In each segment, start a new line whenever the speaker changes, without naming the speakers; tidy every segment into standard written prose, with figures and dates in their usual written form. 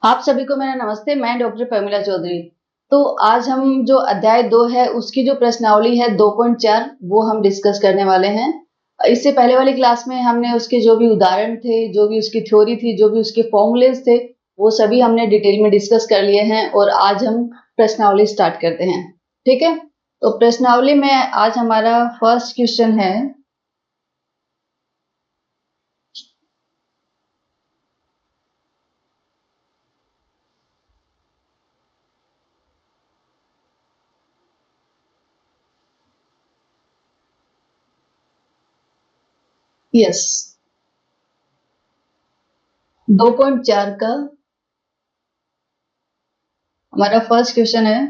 आप सभी को मेरा नमस्ते। मैं डॉक्टर प्रमिला चौधरी। तो आज हम जो अध्याय 2 है उसकी जो प्रश्नावली है 2.4 वो हम डिस्कस करने वाले हैं। इससे पहले वाली क्लास में हमने उसके जो भी उदाहरण थे, जो भी उसकी थ्योरी थी, जो भी उसके फॉर्मूलेज थे, वो सभी हमने डिटेल में डिस्कस कर लिए हैं और आज हम प्रश्नावली स्टार्ट करते हैं। ठीक है, तो प्रश्नावली में आज हमारा फर्स्ट क्वेश्चन है, यस 2.4 का हमारा फर्स्ट क्वेश्चन है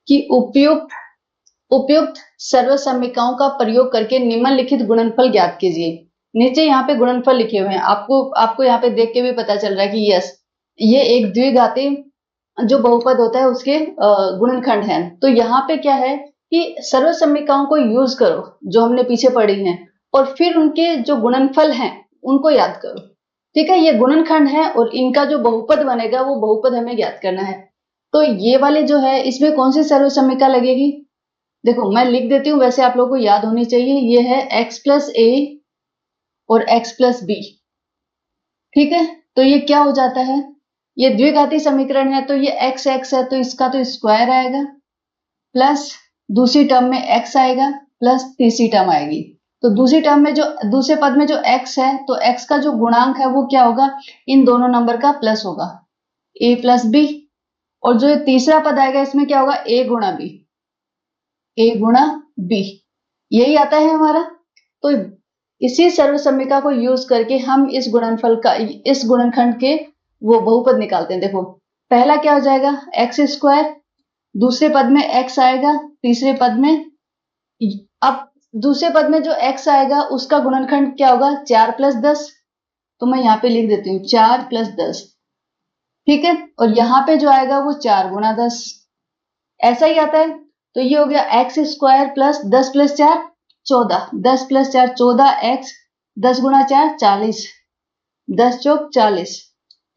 कि उपयुक्त उपयुक्त सर्वसमीकरणों का प्रयोग करके निम्नलिखित गुणनफल ज्ञात कीजिए। नीचे यहाँ पे गुणनफल लिखे हुए हैं, आपको यहाँ पे देख के भी पता चल रहा है कि यस, ये एक द्विघाती जो बहुपद होता है उसके गुणनखंड है। तो यहाँ पे क्या है कि सर्वसमीकरणों को यूज करो जो हमने पीछे पढ़ी हैं और फिर उनके जो गुणनफल हैं उनको याद करो। ठीक है, ये गुणनखंड है और इनका जो बहुपद बनेगा वो बहुपद हमें ज्ञात करना है। तो ये वाले जो है इसमें कौन सी सर्वसमीकरण लगेगी? देखो मैं लिख देती हूँ, वैसे आप लोगों को याद होनी चाहिए। ये है x प्लस ए और x प्लस बी। ठीक है, तो ये क्या हो जाता है, ये द्विघाती समीकरण है तो ये x x है तो इसका तो स्क्वायर आएगा, प्लस दूसरी टर्म में x आएगा, प्लस तीसरी टर्म आएगी। तो दूसरी टर्म में जो दूसरे पद में जो x है तो x का जो गुणांक है वो क्या होगा, इन दोनों नंबर का प्लस होगा, a प्लस बी। और जो तीसरा पद आएगा इसमें क्या होगा, a गुणा बी, a गुणा बी, यही आता है हमारा। तो इसी सर्वसमीकरण को यूज करके हम इस गुणनफल का, इस गुणनखंड के वो बहुपद निकालते हैं। देखो पहला क्या हो जाएगा, एक्स स्क्वायर, दूसरे पद में x आएगा, तीसरे पद में, अब दूसरे पद में जो x आएगा उसका गुणनखंड क्या होगा, 4 प्लस 10। तो मैं यहाँ पे लिख देती हूँ 4 प्लस 10। ठीक है, और यहाँ पे जो आएगा वो 4 गुणा 10, ऐसा ही आता है। तो ये हो गया x square plus 10 plus 4 14, 10 plus 4 14, x 10 गुणा 4 40, 10 चौक 40।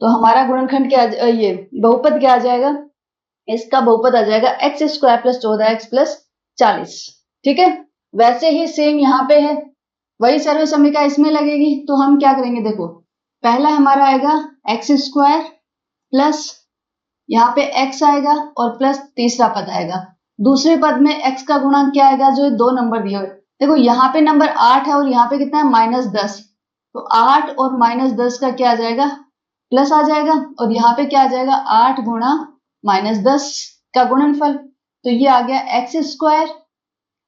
तो हमारा गुणनखंड क्या, ये बहुपद क्या आ जाएगा, इसका बहुपद आ जाएगा x square plus 14 x plus 40। ठीक है, वैसे ही सेम यहाँ पे है, वही सर्वसमीकरण इसमें लगेगी। तो हम क्या करेंगे, देखो पहला हमारा आएगा एक्स स्क्वायर प्लस, यहाँ पे x आएगा और प्लस तीसरा पद आएगा। दूसरे पद में x का गुणांक क्या आएगा, जो दो नंबर दिए हुए, देखो यहाँ पे नंबर 8 है और यहाँ पे कितना है -10। तो 8 और -10 का क्या आ जाएगा, प्लस आ जाएगा, और यहाँ पे क्या आ जाएगा 8 गुणा -10 का गुणनफल। तो ये आ गया एक्स स्क्वायर,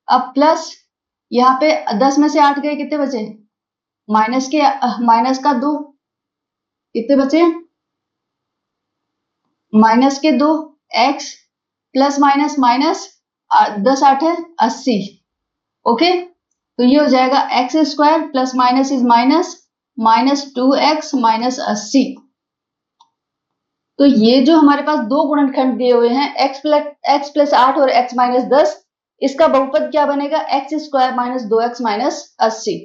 अब प्लस यहाँ पे 10 में से 8 गए, कितने बचे, माइनस का 2, कितने बचे, माइनस के 2, एक्स प्लस माइनस माइनस 10 8 है 80। ओके, तो ये हो जाएगा x square plus minus is minus, -2x minus 80। तो ये जो हमारे पास दो गुणनखंड दिए हुए हैं x प्लस 8 और x माइनस 10, इसका बहुपद क्या बनेगा, x square minus 2x minus 80।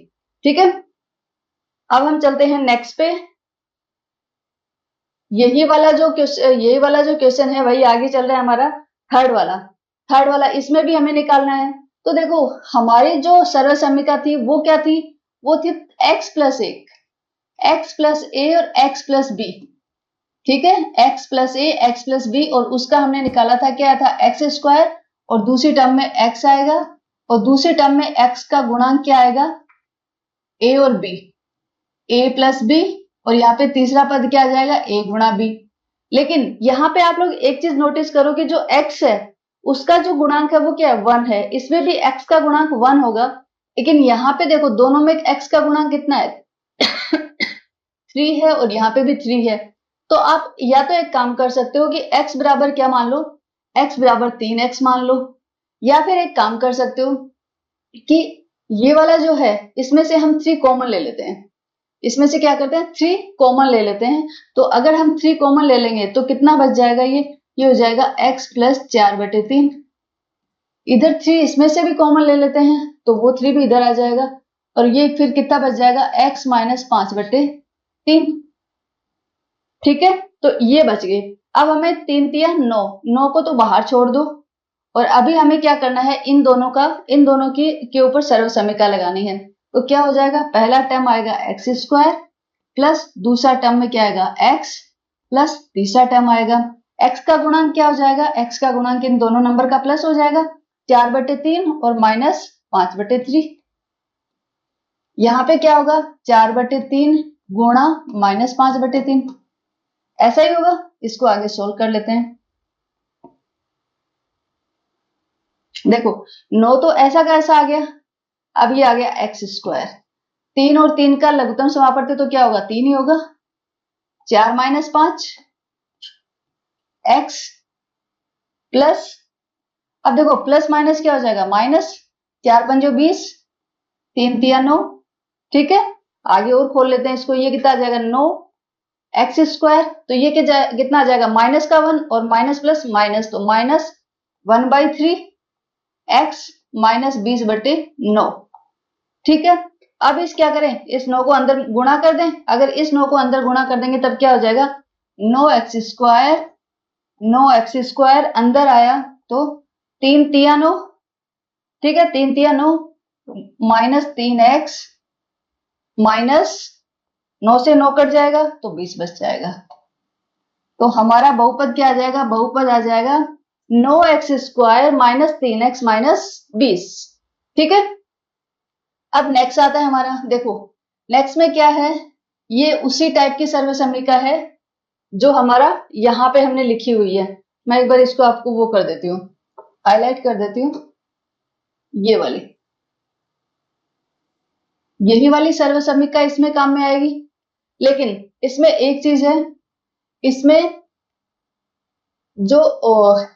ठीक है, अब हम चलते हैं नेक्स्ट पे। यही वाला जो क्वेश्चन है वही आगे चल रहा है हमारा थर्ड वाला इसमें भी हमें निकालना है। तो देखो हमारी जो सर्वसमीकरण थी वो क्या थी, वो थी x प्लस ए और x प्लस बी। ठीक है, x प्लस ए एक्स प्लस बी, और उसका हमने निकाला था, क्या था, एक्स स्क्वायर, और दूसरी टर्म में x आएगा और दूसरी टर्म में x का गुणांक क्या आएगा, a और b, a प्लस बी, और यहाँ पे तीसरा पद क्या आ जाएगा, a गुणा b। लेकिन यहाँ पे आप लोग एक चीज नोटिस करो कि जो x है उसका जो गुणांक है वो क्या है, 1 है। इसमें भी x का गुणांक 1 होगा, लेकिन यहाँ पे देखो दोनों में x का गुणांक कितना है 3 है, और यहाँ पे भी 3 है। तो आप या तो एक काम कर सकते हो कि x बराबर क्या मान लो, x बराबर 3x मान लो, या फिर एक काम कर सकते हो कि ये वाला जो है इसमें से हम 3 कॉमन ले लेते हैं, इसमें से क्या करते हैं 3 कॉमन ले लेते हैं। तो अगर हम 3 कॉमन ले लेंगे तो कितना बच जाएगा, ये हो जाएगा x प्लस 4/3। इधर 3 इसमें से भी कॉमन ले लेते हैं तो वो 3 भी इधर आ जाएगा, और ये फिर कितना बच जाएगा, x माइनस 5/3। ठीक है, तो ये बच गए। अब हमें 3 तिया 9, 9 को तो बाहर छोड़ दो और अभी हमें क्या करना है, इन दोनों की के ऊपर सर्व समीकरण लगानी है। तो क्या हो जाएगा, पहला टर्म आएगा एक्स स्क्वायर प्लस दूसरा टर्म में क्या आएगा एक्स प्लस तीसरा टर्म आएगा एक्स का गुणांक क्या हो जाएगा, एक्स का गुणांक इन दोनों नंबर का प्लस हो जाएगा 4/3 और माइनस 5/3। यहाँ पे क्या होगा 4/3 गुणा माइनस 5/3, ऐसा ही होगा। इसको आगे सोल्व कर लेते हैं। देखो 9 तो ऐसा का ऐसा आ गया, अब ये आ गया एक्स स्क्वायर, 3 और 3 का लघुत्तम समापवर्ती तो क्या होगा 3 ही होगा, 4 माइनस 5 एक्स प्लस, अब देखो प्लस माइनस क्या हो जाएगा माइनस, 4 पंजो 20, 3 तिया 9, ठीक है। आगे और खोल लेते हैं इसको, ये कितना आ जाएगा 9 एक्स स्क्वायर, तो ये कितना आ जाएगा माइनस का 1 और माइनस प्लस माइनस, तो माइनस 1/3 एक्स माइनस 20/9, ठीक है। अब इस क्या करें, इस 9 को अंदर गुणा कर दें, अगर इस 9 को अंदर गुणा कर देंगे तब क्या हो जाएगा 9x स्क्वायर अंदर आया तो 3 तिया 9, ठीक है, 3 तिया 9 माइनस 3x माइनस 9 से 9 कट जाएगा तो 20 बच जाएगा। तो हमारा बहुपद क्या आ जाएगा, बहुपद आ जाएगा 9x square minus 3x minus 20, ठीक है। अब नेक्स्ट आता है हमारा, देखो नेक्स्ट में क्या है, ये उसी टाइप की सर्व समीकरण है जो हमारा यहां पे हमने लिखी हुई है। मैं एक बार इसको आपको वो कर देती हूँ, हाईलाइट कर देती हूँ, ये वाली, यही वाली सर्व समीकरण इसमें काम में आएगी। लेकिन इसमें एक चीज है, इसमें जो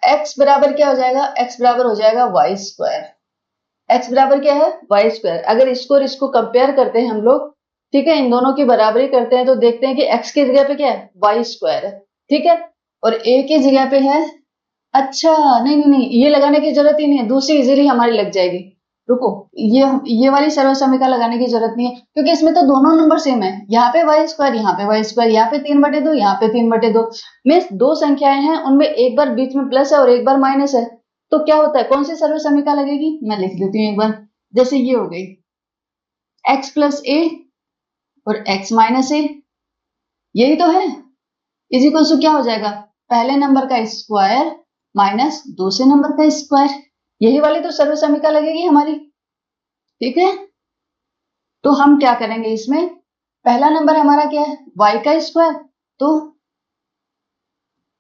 x बराबर क्या हो जाएगा, x बराबर हो जाएगा वाई स्क्वायर, x बराबर क्या है वाई स्क्वायर। अगर इसको और इसको कंपेयर करते हैं हम लोग, ठीक है, इन दोनों की बराबरी करते हैं तो देखते हैं कि x की जगह पे क्या है वाई स्क्वायर है, ठीक है, और a की जगह पे है, अच्छा नहीं नहीं नहीं ये लगाने की जरूरत ही नहीं है, दूसरी इजीली हमारी लग जाएगी। रुको, ये वाली सर्व समीकरण लगाने की जरूरत नहीं है क्योंकि इसमें तो दोनों नंबर सेम है, यहाँ पे वाई स्क्वायर, यहाँ पे वाई स्क्वायर, यहाँ पे 3/2, यहाँ पे 3/2, मीन्स दो संख्याएं हैं उनमें एक बार बीच में प्लस है और एक बार माइनस है, तो क्या होता है कौन सी सर्व समीकरण लगेगी, मैं लिख देती हूँ एक बार, जैसे ये हो गई x प्लस ए और x माइनस ए, यही तो है, इज इक्वल टू क्या हो जाएगा पहले नंबर का स्क्वायर माइनस दूसरे नंबर का स्क्वायर, यही वाली तो सर्व समीकरण लगेगी हमारी, ठीक है। तो हम क्या करेंगे इसमें, पहला नंबर हमारा क्या है y का स्क्वायर, तो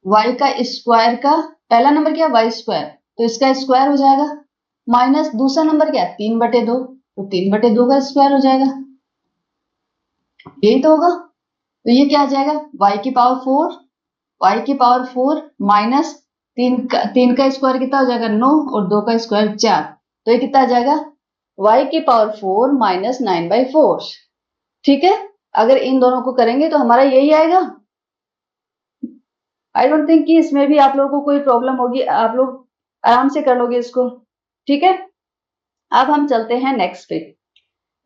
y का स्क्वायर का पहला नंबर क्या है y स्क्वायर, तो इसका स्क्वायर हो जाएगा, माइनस दूसरा नंबर क्या है 3/2, तो 3/2 का स्क्वायर हो जाएगा, यही तो होगा। तो ये क्या आ जाएगा y की पावर 4 माइनस 3 का स्क्वायर कितना हो जाएगा 9 और 2 का स्क्वायर 4, तो ये कितना आ जाएगा y की पावर 4 माइनस 9/4, ठीक है। अगर इन दोनों को करेंगे तो हमारा यही आएगा। आई डोंट थिंक कि इसमें भी आप लोगों को कोई प्रॉब्लम होगी, आप लोग आराम से कर लोगे इसको, ठीक है। अब हम चलते हैं नेक्स्ट पे,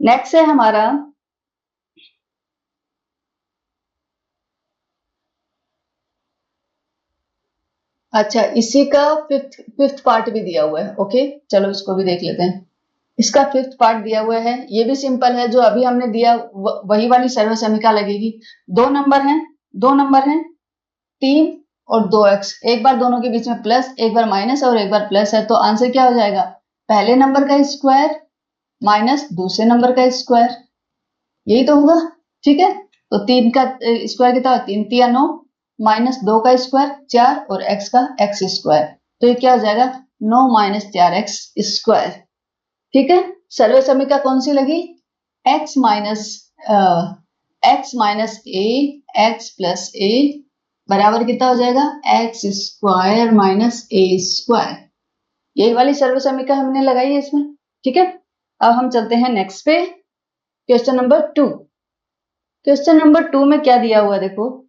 नेक्स्ट है हमारा अच्छा, इसी का फिफ्थ पार्ट भी दिया हुआ है, ओके चलो इसको भी देख लेते हैं। इसका फिफ्थ पार्ट दिया हुआ है, ये भी सिंपल है, जो अभी हमने दिया वही वाली सर्व समीकरण लगेगी। दो नंबर हैं 3 और 2x, एक बार दोनों के बीच में प्लस, एक बार माइनस और एक बार प्लस है, तो आंसर क्या हो जाएगा पहले नंबर का स्क्वायर माइनस दूसरे नंबर का स्क्वायर, यही तो होगा, ठीक है। तो 3 का स्क्वायर कितना, 3 तिया 9 माइनस 2 का स्क्वायर 4 और x का x स्क्वायर, तो ये क्या हो जाएगा 9 माइनस 4x स्क्वायर, ठीक है। सर्व समीकरण कौन सी लगी, x माइनस ए एक्स प्लस ए बराबर कितना हो जाएगा एक्स स्क्वायर माइनस ए स्क्वायर, यही वाली सर्व समीकरण हमने लगाई है इसमें, ठीक है। अब हम चलते हैं नेक्स्ट पे, क्वेश्चन नंबर 2। क्वेश्चन नंबर 2 में क्या दिया हुआ है देखो,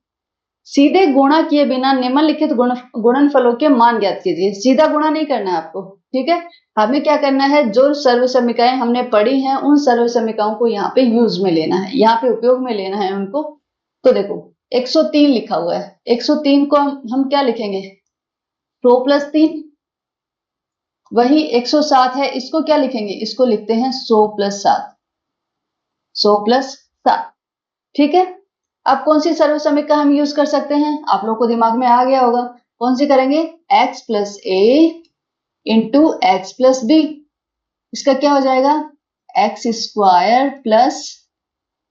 सीधे गुणा किए बिना निम्नलिखित गुणनफलों के मान ज्ञात कीजिए। सीधा गुणा नहीं करना है आपको, ठीक है, हमें क्या करना है जो सर्व समीकरण हमने पढ़ी हैं उन सर्व समीकरणों को यहाँ पे यूज में लेना है, यहाँ पे उपयोग में लेना है उनको। तो देखो 103 लिखा हुआ है, 103 को हम क्या लिखेंगे, 100 प्लस 3। वही 107 है, इसको क्या लिखेंगे, इसको लिखते हैं 100 प्लस 7, 100 प्लस 7। ठीक है, अब कौन सी सर्वसमीकरण हम यूज कर सकते हैं, आप लोग को दिमाग में आ गया होगा, कौन सी करेंगे, x प्लस ए इंटू एक्स प्लस बी। इसका क्या हो जाएगा, एक्स स्क्वायर प्लस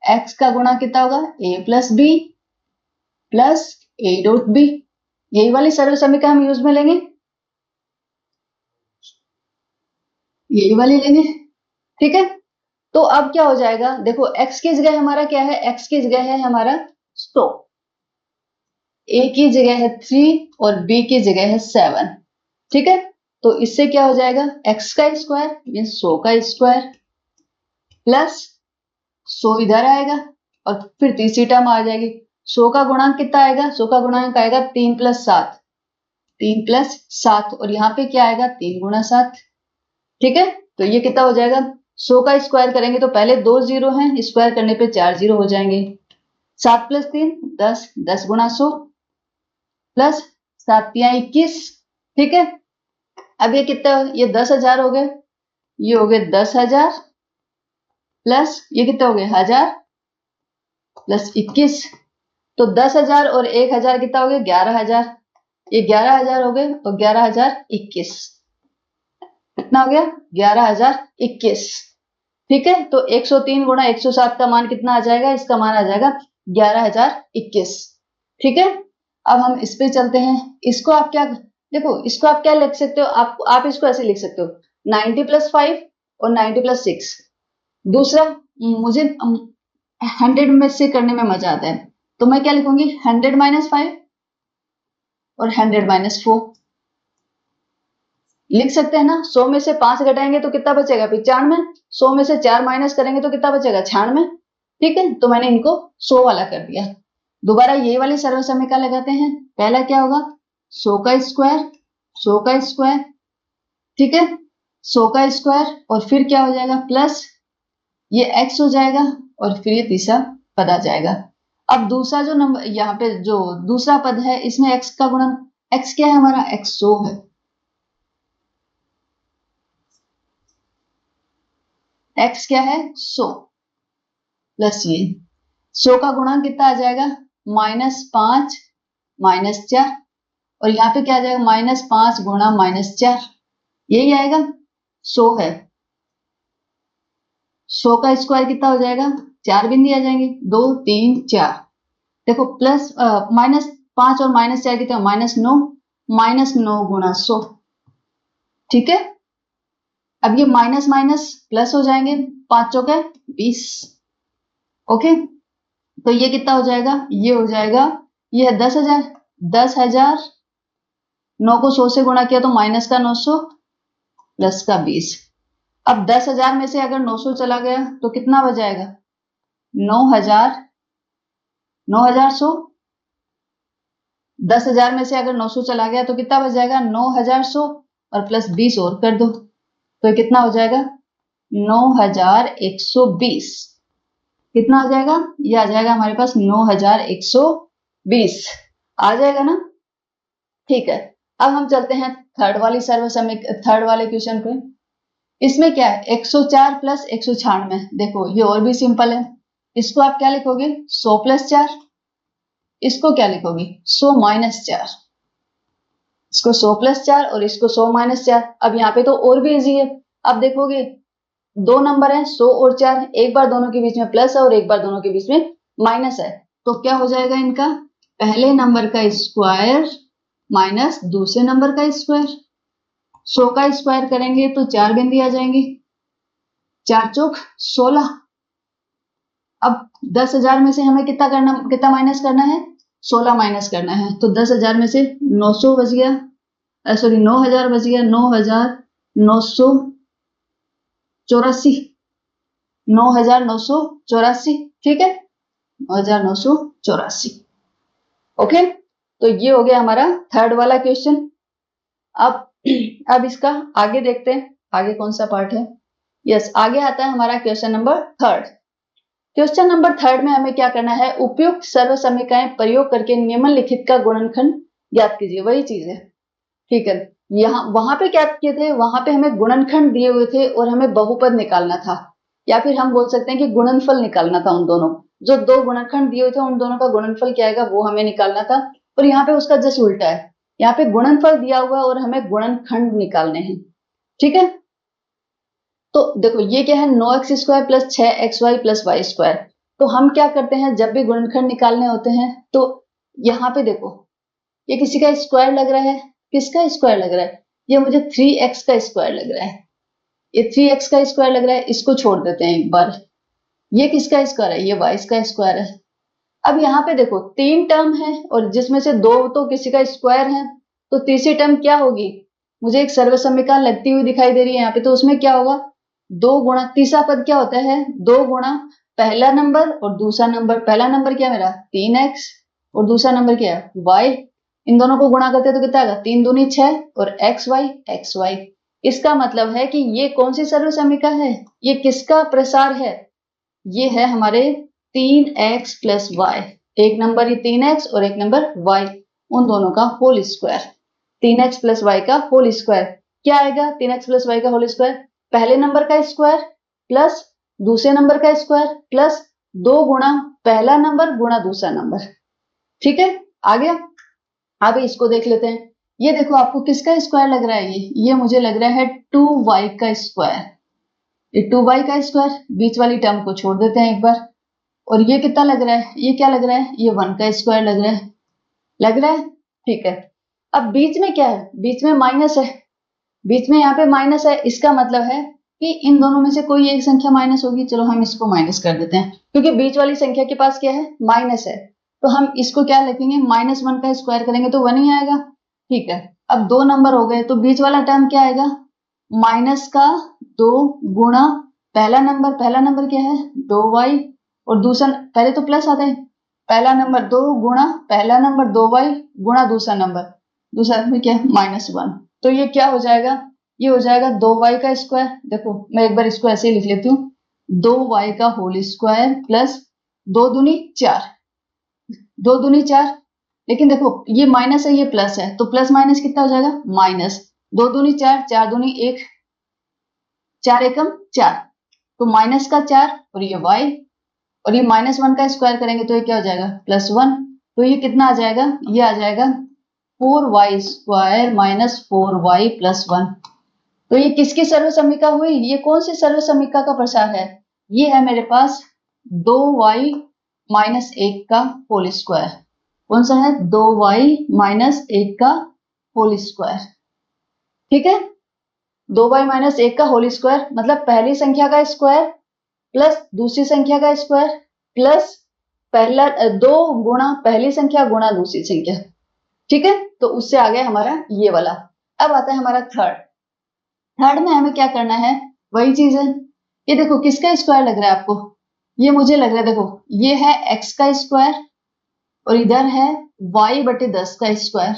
एक्स का गुणा कितना होगा, a plus B plus A dot B. यही वाली सर्वसमीकरण हम यूज में लेंगे, यही वाली लेंगे। ठीक है, तो अब क्या हो जाएगा, देखो x की जगह हमारा क्या है, x की जगह है हमारा 100, a की जगह है 3 और b की जगह है 7। ठीक है, तो इससे क्या हो जाएगा, x का स्क्वायर मीन 100 का स्क्वायर प्लस 100 इधर आएगा और फिर तीसरी टर्म आ जाएगी, 100 का गुणांक कितना आएगा, 100 का गुणांक आएगा 3 प्लस 7, 3 प्लस 7 और यहाँ पे क्या आएगा 3 गुणा 7। ठीक है, तो ये कितना हो जाएगा, 100 का स्क्वायर करेंगे तो पहले 2 जीरो हैं, स्क्वायर करने पे 4 जीरो हो जाएंगे, 7 प्लस 3 10, 10 गुणा 100 प्लस 7 या 21। ठीक है, अब ये कितना, ये 10,000 हो गए, ये हो गए 10,000 प्लस ये कितना हो गए 1000 प्लस 21, तो 10,000 और 1,000 कितना हो गया 11,000, ये 11,000 हो गए और 11,021 कितना हो गया 11,021। ठीक है, तो 103 गुणा 107 का मान कितना आ जाएगा, इसका मान आ जाएगा 11,021। ठीक है, अब हम इस पे चलते हैं, इसको आप क्या, देखो इसको आप क्या लिख सकते हो, आप इसको ऐसे लिख सकते हो 90 प्लस 5 और 90 प्लस 6। दूसरा, मुझे 100 में से करने में मजा आता है, तो मैं क्या लिखूंगी 100 माइनस 5 और 100 माइनस 4 लिख सकते हैं ना। 100 में से 5 घटाएंगे तो कितना बचेगा 95, 100 में से 4 माइनस करेंगे तो कितना बचेगा 96। ठीक है, तो मैंने इनको 100 वाला कर दिया। दोबारा ये वाली सर्वसमीकरण लगाते हैं, पहला क्या होगा 100 का स्क्वायर, 100 का स्क्वायर, ठीक है 100 का स्क्वायर और फिर क्या हो जाएगा प्लस ये x हो जाएगा और फिर ये तीसरा पद आ जाएगा। अब दूसरा जो नंबर यहाँ पे जो दूसरा पद है इसमें x का गुणन, x क्या है हमारा, x 100 है, x क्या है 100 प्लस ये 100 का गुणन कितना आ जाएगा -5 -4 और यहाँ पे क्या आ जाएगा -5 गुणा -4, यही आएगा 100 है। 100 का स्क्वायर कितना हो जाएगा, 4 बिंदी आ जाएंगे 2 3 4, देखो प्लस -5 और -4 कितना -9, -9 गुणा 100। ठीक है, अब ये माइनस माइनस प्लस हो जाएंगे, 5 चौके 20। ओके, तो ये कितना हो जाएगा, ये हो जाएगा ये है 10,000, 10,000 9 को 100 से गुणा किया तो माइनस का 900 प्लस का 20। अब 10,000 में से अगर 900 चला गया तो कितना बच जाएगा 9,000, 9,100। 10,000 में से अगर 900 चला गया तो कितना बच जाएगा 9,100 और प्लस 20 और कर दो तो ये कितना हो जाएगा 9,120। कितना आ जाएगा, ये आ जाएगा हमारे पास 9,120 आ जाएगा ना। ठीक है, अब हम चलते हैं थर्ड वाले क्वेश्चन पे। इसमें क्या है 104 प्लस 196, देखो ये और भी सिंपल है, इसको आप क्या लिखोगे 100 प्लस 4, इसको क्या लिखोगे 100 माइनस 4, इसको 100 प्लस 4 और इसको 100 माइनस 4। अब यहाँ पे तो और भी इजी है, अब देखोगे दो नंबर है 100 और 4, एक बार दोनों के बीच में प्लस है और एक बार दोनों के बीच में माइनस है, तो क्या हो जाएगा इनका पहले नंबर का स्क्वायर माइनस दूसरे नंबर का स्क्वायर। 100 का स्क्वायर करेंगे तो 4 बिंदी आ जाएंगी, 4 चौक 16। अब 10,000 में से हमें कितना माइनस करना है 16 माइनस करना है, तो 10,000 में से 900 बच गया, सॉरी 9,000 बच गया, 9,984, 9,984। ठीक है 9,984। ओके, तो ये हो गया हमारा थर्ड वाला क्वेश्चन। अब इसका आगे देखते हैं, आगे कौन सा पार्ट है। यस, आगे आता है हमारा question number third. Question number 3 में हमें क्या करना है, उपयुक्त सर्व समीकरण प्रयोग करके निम्नलिखित का गुणनखंड ज्ञात कीजिए। वही चीज है, ठीक है। यहाँ वहां पे क्या किए थे, वहां पे हमें गुणनखंड दिए हुए थे और हमें बहुपद निकालना था, या फिर हम बोल सकते हैं कि गुणनफल निकालना था। उन दोनों जो दो गुणनखंड दिए हुए थे उन दोनों का गुणनफल क्या आएगा वो हमें निकालना था। और यहाँ पे उसका जस्ट उल्टा है, यहाँ पे गुणनफल दिया हुआ है और हमें गुणनखंड निकालने हैं, ठीक है। तो देखो ये क्या है, 9x² plus 6xy plus Y square. तो हम क्या करते हैं, जब भी गुणनखंड निकालने होते हैं तो यहाँ पे देखो ये किसी का स्क्वायर लग रहा है, किसका स्क्वायर लग रहा है, ये मुझे 3x का स्क्वायर लग रहा है, ये 3x का स्क्वायर लग रहा है, इसको छोड़ देते हैं एक बार। ये किसका स्क्वायर है, ये y का स्क्वायर है। अब यहाँ पे देखो 3 टर्म है और जिसमें से 2 तो किसी का स्क्वायर है, तो तीसरी टर्म क्या होगी, मुझे एक सर्वसम्मिका लगती हुई दिखाई दे रही है यहाँ पे, तो उसमें क्या होगा, 2 गुणा तीसरा पद क्या होता है, 2 गुणा पहला नंबर और दूसरा नंबर। पहला नंबर क्या मेरा 3x और दूसरा नंबर क्या है y। इन दोनों को गुणा करते हैं तो कितना आएगा, 3 दूनी 6 और xy। इसका मतलब है कि ये कौन सी सर्वसम्मिका है, ये किसका प्रसार है, ये है हमारे 3x प्लस वाई। एक नंबर ये 3x और एक नंबर y, उन दोनों का whole square, 3x plus Y का होल स्क्वायर। क्या आएगा 3x प्लस वाई का होल स्क्वायर, पहले नंबर का स्क्वायर प्लस दूसरे नंबर का स्क्वायर प्लस 2 गुणा पहला नंबर गुणा दूसरा नंबर, ठीक है। आ गया। अब इसको देख लेते हैं, ये देखो आपको किसका स्क्वायर लग रहा है, ये मुझे लग रहा है 2y का स्क्वायर। ये 2y का स्क्वायर, बीच वाली टर्म को छोड़ देते हैं एक बार। और ये कितना लग रहा है, ये क्या लग रहा है, ये 1 का स्क्वायर लग रहा है, लग रहा है, ठीक है। अब बीच में क्या है, बीच में माइनस है, बीच में यहाँ पे माइनस है, इसका मतलब है कि इन दोनों में से कोई एक संख्या माइनस होगी। चलो हम इसको माइनस कर देते हैं, क्योंकि बीच वाली संख्या के पास क्या है, माइनस है, तो हम इसको क्या लिखेंगे, -1 का स्क्वायर करेंगे तो 1 ही आएगा, ठीक है। अब 2 नंबर हो गए, तो बीच वाला टर्म क्या आएगा, माइनस का 2 गुणा पहला नंबर क्या है 2y और दूसरा, पहले तो प्लस आता है, पहला नंबर 2 गुणा पहला नंबर 2y गुणा दूसरा नंबर क्या है -1। तो ये क्या हो जाएगा, ये हो जाएगा 2y का स्क्वायर। देखो मैं एक बार इसको ऐसे ही लिख लेती हूँ, 2y का होल स्क्वायर प्लस 2 दूनी 4, 2 दूनी 4। लेकिन देखो ये माइनस है ये प्लस है, तो प्लस माइनस कितना हो जाएगा, माइनस 2 दूनी 4, 4 दूनी 1, 4 एकम 4, तो माइनस का 4 और ये y, और ये -1 का स्क्वायर करेंगे तो ये क्या हो जाएगा +1। तो ये कितना आ जाएगा, ये आ जाएगा 4y square minus 4y plus 1। तो ये किसकी सर्वसम्मिका हुई, ये कौन सी सर्वसम्मिका का प्रसार है, ये है मेरे पास 2y माइनस 1 का होल स्क्वायर। कौन सा है, 2y माइनस 1 का होल स्क्वायर, ठीक है। 2y माइनस 1 का होल स्क्वायर मतलब पहली संख्या का स्क्वायर प्लस दूसरी संख्या का स्क्वायर प्लस पहला 2 गुणा पहली संख्या गुणा दूसरी संख्या, ठीक है। तो उससे आ गया हमारा ये वाला। अब आता है हमारा थर्ड में हमें क्या करना है, वही चीज है। ये देखो किसका स्क्वायर लग रहा है आपको, ये मुझे लग रहा है, देखो ये है x का स्क्वायर और इधर है y/10 का स्क्वायर,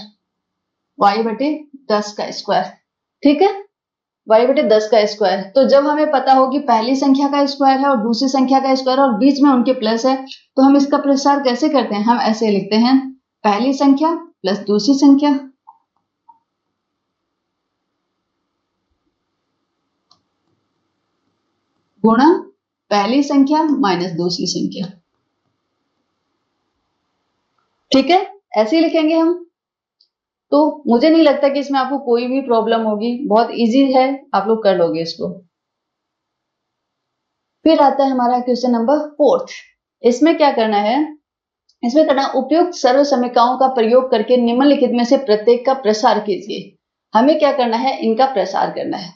y/10 का स्क्वायर, ठीक है, y/10 का स्क्वायर। तो जब हमें पता हो कि पहली संख्या का स्क्वायर है और दूसरी संख्या का स्क्वायर और बीच में उनके प्लस है, तो हम इसका प्रसार कैसे करते हैं, हम ऐसे लिखते हैं पहली संख्या प्लस दूसरी संख्या गुणा पहली संख्या माइनस दूसरी संख्या, ठीक है, ऐसे ही लिखेंगे हम। तो मुझे नहीं लगता कि इसमें आपको कोई भी प्रॉब्लम होगी, बहुत इजी है, आप लोग कर लोगे इसको। फिर आता है हमारा क्वेश्चन नंबर 4। इसमें क्या करना है, इसमें करना उपयुक्त सर्व समीकरणों का प्रयोग करके निम्नलिखित में से प्रत्येक का प्रसार कीजिए। हमें क्या करना है, इनका प्रसार करना है,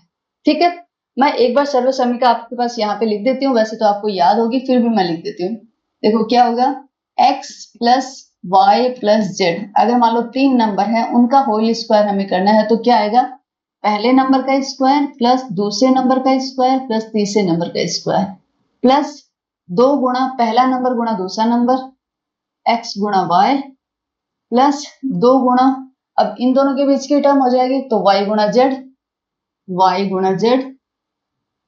ठीक है। मैं एक बार सर्व समीकरण आपके पास यहाँ पे लिख देती हूँ, वैसे तो आपको याद होगी, फिर भी मैं लिख देती हूँ। देखो क्या होगा, x plus Y plus Z, अगर मान लो 3 नंबर है उनका होल स्क्वायर हमें करना है, तो क्या आएगा, पहले नंबर का स्क्वायर प्लस दूसरे नंबर का स्क्वायर प्लस तीसरे नंबर का स्क्वायर प्लस 2 गुणा पहला नंबर गुणा दूसरा नंबर x गुणा y प्लस 2 गुणा, अब इन दोनों के बीच की टर्म हो जाएगी तो y गुणा z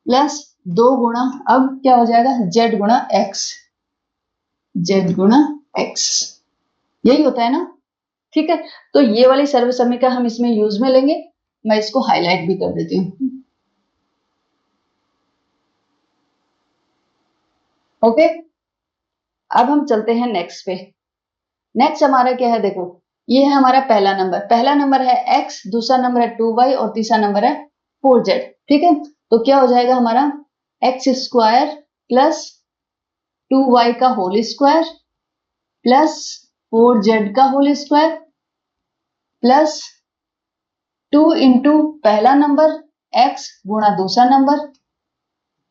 प्लस 2 गुणा, अब क्या हो जाएगा z गुणा x, z गुणा x, यही होता है ना। ठीक है, तो ये वाली सर्व समीकरण हम इसमें यूज में लेंगे। मैं इसको हाईलाइट भी कर देती हूँ। ओके, अब हम चलते हैं नेक्स्ट पे। नेक्स्ट हमारा क्या है, देखो ये है हमारा पहला नंबर है x, दूसरा नंबर है 2y और तीसरा नंबर है 4z। ठीक है, तो क्या हो जाएगा हमारा x स्क्वायर प्लस 2y का होल स्क्वायर प्लस 4z का होल स्क्वायर प्लस 2 इंटू पहला नंबर x गुणा दूसरा नंबर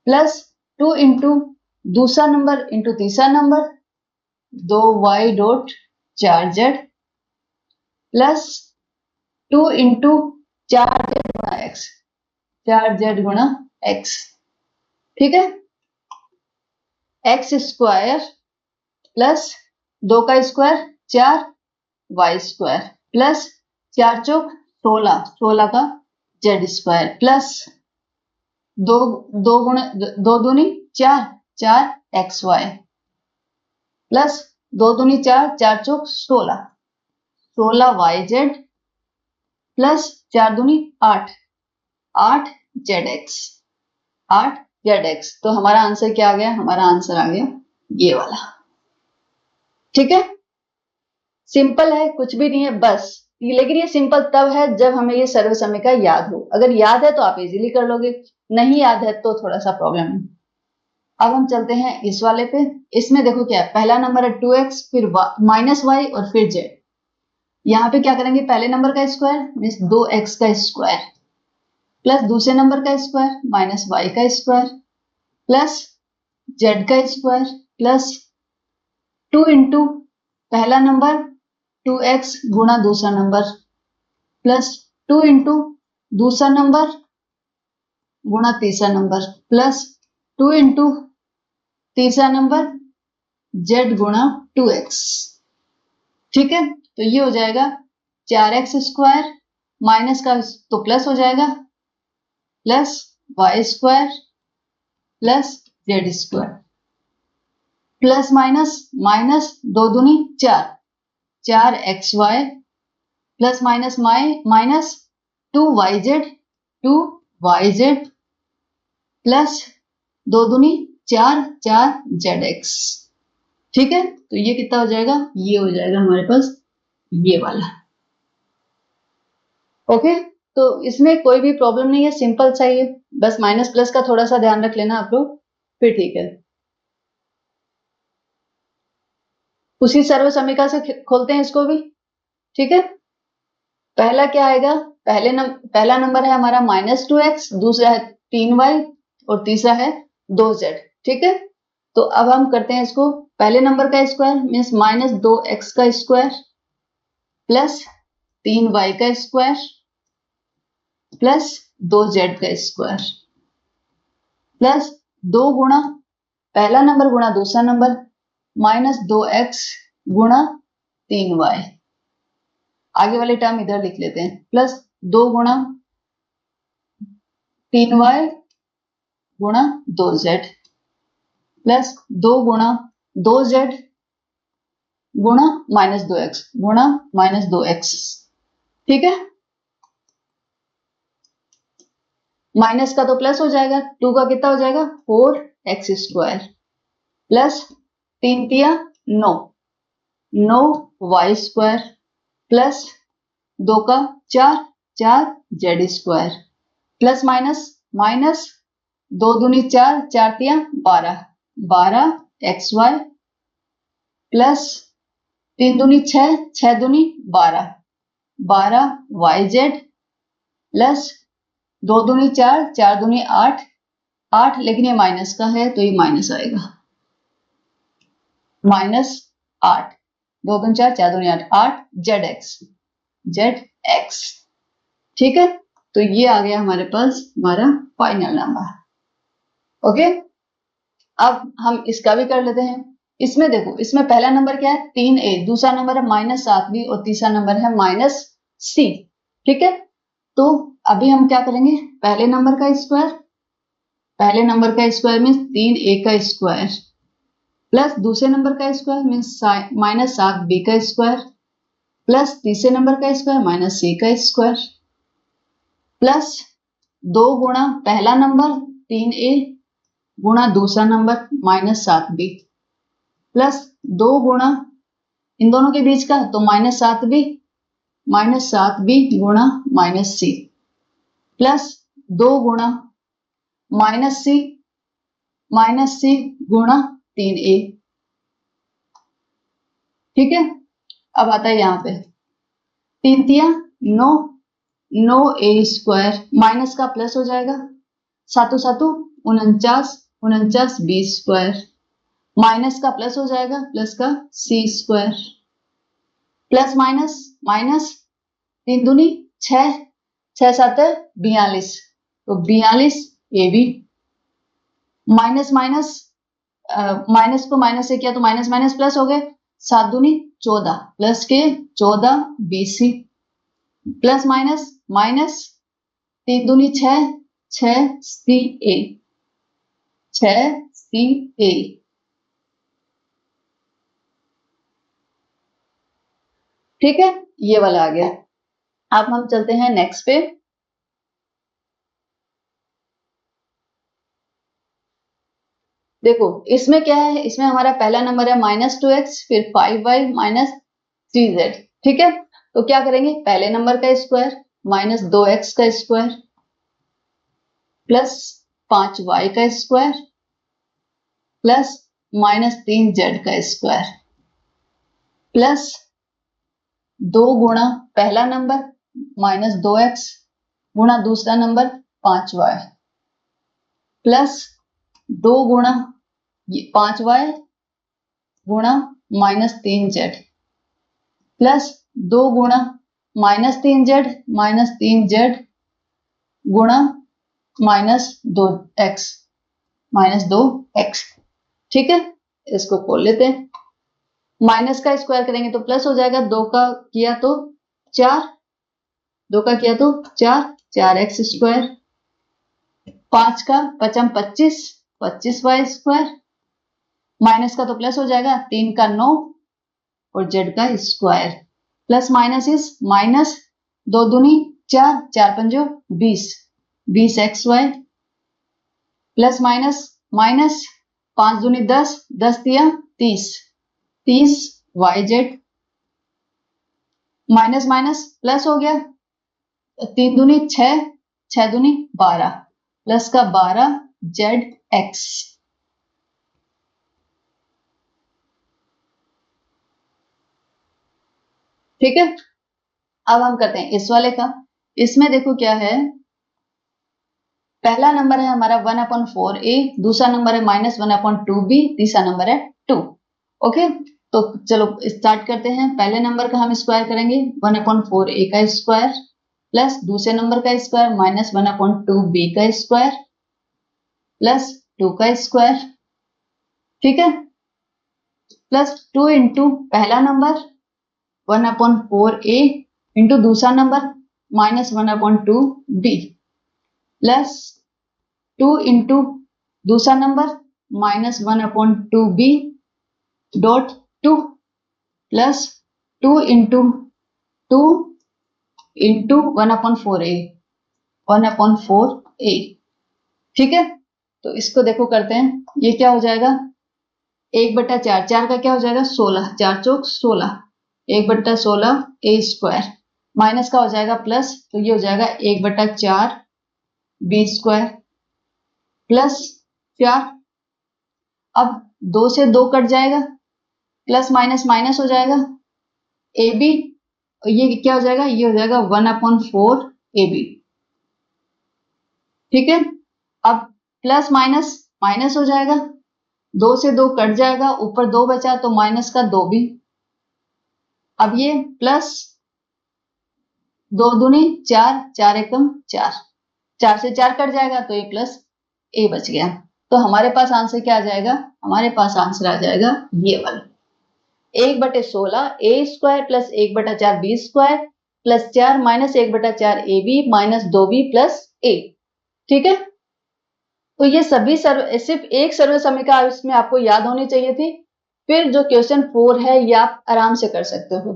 प्लस 2 इंटू दूसरा नंबर इंटू तीसरा number 2y dot 4z plus 2 into 4z गुणा x, 4z गुणा x। ठीक है, एक्स स्क्वायर प्लस 2 का स्क्वायर 4 वाई स्क्वायर प्लस 4 चौक 16, 16 का जेड स्क्वायर प्लस 2 दूनी 4, 4 एक्स वाई प्लस 2 दूनी 4, 4 चौक 16, 16 वाई जेड प्लस 4 दूनी 8, 8 जेड एक्स, 8 जेड एक्स। तो हमारा आंसर क्या आ गया, हमारा आंसर आ गया ये वाला। ठीक है, सिंपल है, कुछ भी नहीं है बस। लेकिन ये सिंपल तब है जब हमें ये सर्व समीकरण का याद हो। अगर याद है तो आप इजीली कर लोगे, नहीं याद है तो थोड़ा सा प्रॉब्लम है। अब हम चलते हैं इस वाले पे। इसमें देखो क्या है, पहला नंबर है 2x, फिर माइनस वाई और फिर z। यहाँ पे क्या करेंगे, पहले नंबर का स्क्वायर मीन्स 2x का स्क्वायर प्लस दूसरे नंबर का स्क्वायर माइनस वाई का स्क्वायर प्लस z का स्क्वायर प्लस 2 इंटू पहला नंबर 2x गुणा दूसरा नंबर प्लस 2 इंटू दूसरा नंबर गुणा तीसरा नंबर प्लस 2 इंटू तीसरा नंबर z गुणा 2x। ठीक है, तो ये हो जाएगा 4x स्क्वायर माइनस का तो प्लस हो जाएगा plus Y square plus Z square plus minus minus 2 दूनी 4, 4 X Y plus minus minus 2 Y Z, 2 Y Z plus 2 दूनी 4, 4 जेड एक्स। ठीक है, तो ये कितना हो जाएगा, ये हो जाएगा हमारे पास ये वाला। ओके, तो इसमें कोई भी प्रॉब्लम नहीं है, सिंपल सा ही है, बस माइनस प्लस का थोड़ा सा ध्यान रख लेना आप लोग, फिर ठीक है। उसी सर्व समीकरण से खोलते हैं इसको भी। ठीक है, पहला क्या आएगा, पहला नंबर है हमारा -2x, दूसरा है 3y और तीसरा है 2z। ठीक है, तो अब हम करते हैं इसको, पहले नंबर का स्क्वायर मीन्स -2x का स्क्वायर प्लस 3y का स्क्वायर प्लस 2z का स्क्वायर प्लस 2 गुणा पहला नंबर गुणा दूसरा नंबर -2x गुणा 3y, आगे वाले टर्म इधर लिख लेते हैं, प्लस 2 गुणा 3y गुणा 2z प्लस 2 गुणा 2z गुणा -2x गुणा -2x। ठीक है, माइनस का तो प्लस हो जाएगा, 2 का कितना हो जाएगा 4x स्क्वायर प्लस 3 तिया 9, 9 वाई स्क्वायर प्लस 2 का 4, 4 Z square plus minus minus 2 दूनी 4, 4 तिया 12, 12 एक्स वाई प्लस 3 दूनी 6, 6 दूनी 12, 12 वाई जेड प्लस 2 दूनी 4, 4 दूनी 8, 8 लेकिन ये माइनस का है तो ये माइनस आएगा, -8, 2 दूनी 4, 4 दूनी 8, 8 जेड एक्स, जेड एक्स। ठीक है, तो ये आ गया हमारे पास हमारा फाइनल नंबर। ओके, अब हम इसका भी कर लेते हैं। इसमें देखो, इसमें पहला नंबर क्या है 3a, दूसरा नंबर है -7b और तीसरा नंबर है -c। ठीक है, तो अभी हम क्या करेंगे, पहले नंबर का स्क्वायर मीन्स 3a का स्क्वायर प्लस दूसरे नंबर का स्क्वायर मीन्स माइनस 7b का स्क्वायर प्लस तीसरे नंबर का स्क्वायर माइनस c का स्क्वायर प्लस 2 गुणा पहला नंबर 3a गुणा दूसरा नंबर माइनस 7b प्लस 2 गुणा इन दोनों के बीच का तो माइनस 7b गुणा माइनस c प्लस 2 गुणा माइनस c गुणा 3a। ठीक है, अब आता है यहाँ पे 3 तिया 9, 9a स्क्वायर माइनस का प्लस हो जाएगा, सातों सातों 49, 49b स्क्वायर माइनस का प्लस हो जाएगा, प्लस का c square plus minus minus 3 दूनी 6, 6 7 42 तो 42 ab माइनस माइनस माइनस को माइनस से किया तो माइनस माइनस प्लस हो गए, 7 दूनी 14 प्लस के 14 bc प्लस माइनस माइनस 3 दूनी 6, 6 ca 6 ca। ठीक है, ये वाला आ गया। अब हम चलते हैं नेक्स्ट पे। देखो इसमें क्या है, इसमें हमारा पहला नंबर है -2x फिर 5y माइनस 3z। ठीक है, तो क्या करेंगे, पहले नंबर का स्क्वायर -2x का स्क्वायर प्लस 5y का स्क्वायर प्लस -3z का स्क्वायर प्लस 2 गुणा पहला नंबर -2x गुणा दूसरा नंबर 5y प्लस 2 गुणा 5y गुणा -3z प्लस 2 गुणा -3z गुणा -2x। ठीक है, इसको खोल लेते हैं। माइनस का स्क्वायर करेंगे तो प्लस हो जाएगा, 2 का किया तो 4, 2 का किया तो 4, 4x स्क्वायर 5 का 5 25, 25y स्क्वायर माइनस का तो प्लस हो जाएगा, 3 का 9 और z का स्क्वायर प्लस माइनस इस माइनस 2 दूनी 4, 4 पंजो 20, 20xy प्लस माइनस माइनस 5 दूनी 10, 10 दिया 30, 30yz माइनस माइनस प्लस हो गया, 3 दूनी 6, 6 दूनी 12 प्लस का 12zx। ठीक है, अब हम करते हैं इस वाले का। इसमें देखो क्या है, पहला नंबर है हमारा 1/4a, दूसरा नंबर है -1/2b, तीसरा नंबर है 2। ओके, तो चलो स्टार्ट करते हैं। पहले नंबर का हम स्क्वायर करेंगे 1/4a का स्क्वायर प्लस दूसरे नंबर का स्क्वायर -1/2b का स्क्वायर प्लस 2 का स्क्वायर। ठीक है, प्लस 2 इंटू पहला नंबर 1/4a इंटू दूसरा नंबर -1/2b प्लस 2 इंटू दूसरा number -1/2b dot 2 plus 2 into 2 into 1/4a 1/4a। ठीक है, तो इसको देखो करते हैं, ये क्या हो जाएगा 1/4, 4 का क्या हो जाएगा 16, 4 चौक 16, 1/16 a स्क्वायर माइनस का हो जाएगा प्लस, तो ये हो जाएगा 1/4 b स्क्वायर प्लस 4। अब 2 से 2 कट जाएगा, प्लस माइनस माइनस हो जाएगा, ए बी ये क्या हो जाएगा, ये हो जाएगा 1/4ab। ठीक है, अब प्लस माइनस माइनस हो जाएगा, 2 से 2 कट जाएगा, ऊपर 2 बचा तो माइनस का 2 भी। अब ये प्लस 2 दूनी 4, 4 एकम 4, 4 से 4 कट जाएगा तो ये प्लस a बच गया। तो हमारे पास आंसर क्या आ जाएगा, हमारे पास आंसर आ जाएगा ये वाला 1/16 a square plus 1/4 b square plus 4 -1/4 ab minus 2b plus a। ठीक है, तो ये सभी सिर्फ एक सर्व समीकरण इसमें आपको याद होनी चाहिए थी। फिर जो क्वेश्चन 4 है ये आप आराम से कर सकते हो।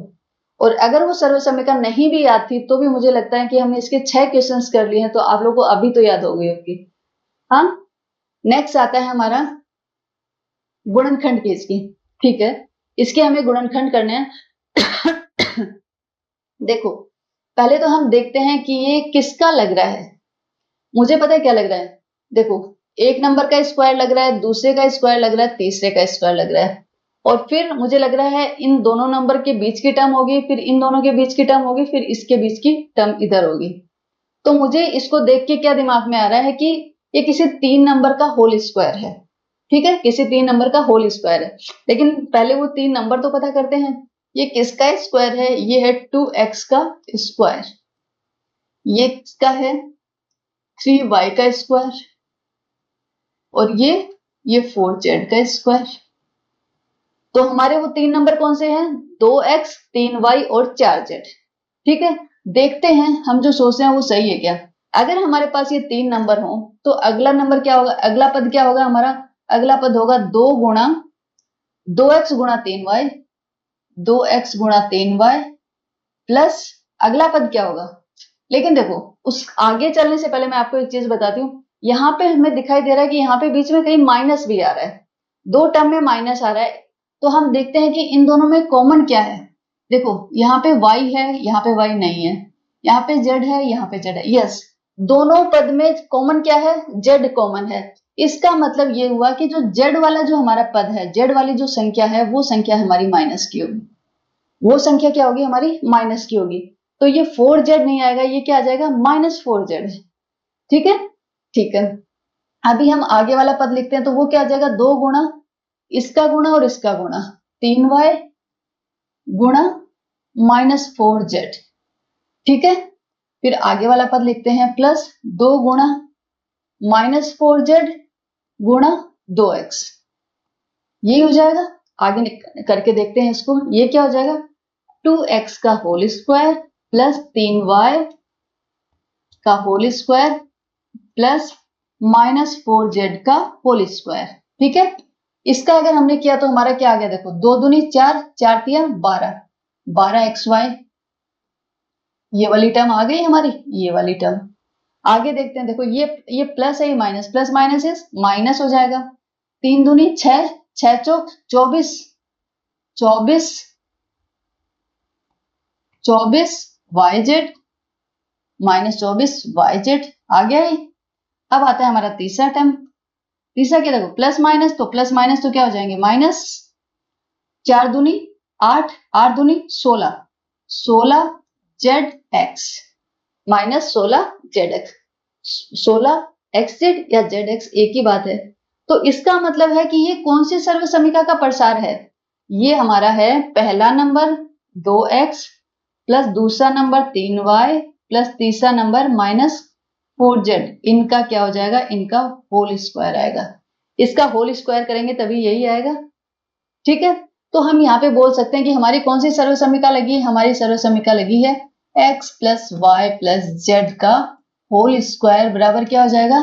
और अगर वो सर्व समीकरण नहीं भी याद थी तो भी मुझे लगता है कि हमने इसके 6 क्वेश्चंस कर लिए हैं, तो आप लोगों को अभी तो याद हो गई होगी। हाँ, नेक्स्ट आता है हमारा गुणनखंड की इसकी। ठीक है, इसके हमें गुणनखंड करने हैं। देखो, पहले तो हम देखते हैं कि ये किसका लग रहा है। मुझे पता है क्या लग रहा है। देखो, एक नंबर का स्क्वायर लग रहा है, दूसरे का स्क्वायर लग रहा है, तीसरे का स्क्वायर लग रहा है, और फिर मुझे लग रहा है इन दोनों नंबर के बीच की टर्म होगी, फिर इन दोनों के बीच की टर्म होगी, फिर इसके बीच की टर्म इधर होगी। तो मुझे इसको देख के क्या दिमाग में आ रहा है कि ये किसी 3 नंबर का होल स्क्वायर है। ठीक है, किसी 3 नंबर का होल स्क्वायर है। लेकिन पहले वो 3 नंबर तो पता करते हैं। ये किसका स्क्वायर है? ये है 2x का स्क्वायर। ये किसका है? 3y का स्क्वायर। और ये 4z का स्क्वायर। तो हमारे वो 3 नंबर कौन से हैं? 2x, 3y और 4z। ठीक है, देखते हैं हम जो सोच रहे हैं वो सही है क्या। अगर हमारे पास ये 3 नंबर हो तो अगला नंबर क्या होगा? अगला पद क्या होगा हमारा? अगला पद होगा 2x गुणा 3y, 2x गुणा 3y प्लस अगला पद क्या होगा? लेकिन देखो, उस आगे चलने से पहले मैं आपको एक चीज बताती हूँ। यहाँ पे हमें दिखाई दे रहा है कि यहाँ पे बीच में कहीं माइनस भी आ रहा है, 2 टर्म में माइनस आ रहा है। तो हम देखते हैं कि इन दोनों में कॉमन क्या है। देखो, यहाँ पे y है, यहाँ पे y नहीं है, यहाँ पे z है, यहाँ पे z है। यस, दोनों पद में कॉमन क्या है? z कॉमन है। इसका मतलब ये हुआ कि जो z वाला जो हमारा पद है, z वाली जो संख्या है, वो संख्या हमारी माइनस की होगी। वो संख्या क्या होगी? हमारी माइनस की होगी। तो ये 4z नहीं आएगा, ये क्या आ जाएगा? -4z। ठीक है, ठीक है। अभी हम आगे वाला पद लिखते हैं, तो वो क्या आ जाएगा? 2 गुणा इसका गुणा और इसका गुणा, 3y गुणा -4z। ठीक है, फिर आगे वाला पद लिखते हैं प्लस 2 गुणा -4z गुणा 2x। ये हो जाएगा। आगे करके देखते हैं इसको। ये क्या हो जाएगा? 2x का होल स्क्वायर प्लस 3y का होल स्क्वायर प्लस -4z का होल स्क्वायर। ठीक है, इसका अगर हमने किया तो हमारा क्या आ गया? देखो, 2 दूनी 4, 4 तिया 12, 12xy। ये वाली टर्म आ गई हमारी, ये वाली टर्म। आगे देखते हैं। देखो, ये प्लस है, ये माइनस, प्लस माइनस इस माइनस हो जाएगा। 3 दूनी 6, 6 चौक 24, 24 yz -24 yz आ गया है। अब आता है हमारा तीसरा टर्म। तीसरा क्या? देखो, प्लस माइनस तो क्या हो जाएंगे? माइनस 4 दूनी 8, 8 दूनी 16, 16zx -16zx। 16xz या zx एक ही बात है। तो इसका मतलब है कि ये कौन सी सर्व समीकरण का प्रसार है? ये हमारा है पहला नंबर 2x प्लस दूसरा नंबर 3y प्लस तीसरा नंबर -4z। इनका क्या हो जाएगा? इनका होल स्क्वायर आएगा। इसका होल स्क्वायर करेंगे तभी यही आएगा। ठीक है, तो हम यहाँ पे बोल सकते हैं कि हमारी कौन सी सर्व समीकरण लगी है? हमारी सर्व समीकरण लगी है x plus Y plus Z का होल स्क्वायर बराबर क्या हो जाएगा?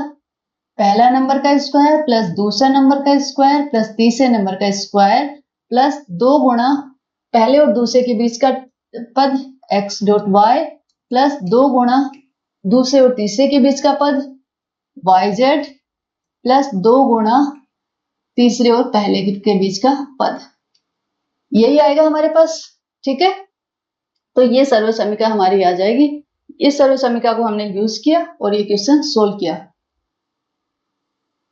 पहला नंबर का स्क्वायर प्लस दूसरा नंबर का स्क्वायर प्लस तीसरे नंबर का स्क्वायर प्लस 2 गुणा पहले और दूसरे के बीच का पद x डॉट वाई प्लस 2 गुणा दूसरे और तीसरे के बीच का पद yz प्लस 2 गुणा तीसरे और पहले के बीच का पद। यही आएगा हमारे पास। ठीक है, तो ये सर्व समीकरण हमारी आ जाएगी। इस सर्व समीकरण को हमने यूज किया और ये क्वेश्चन सोल्व किया।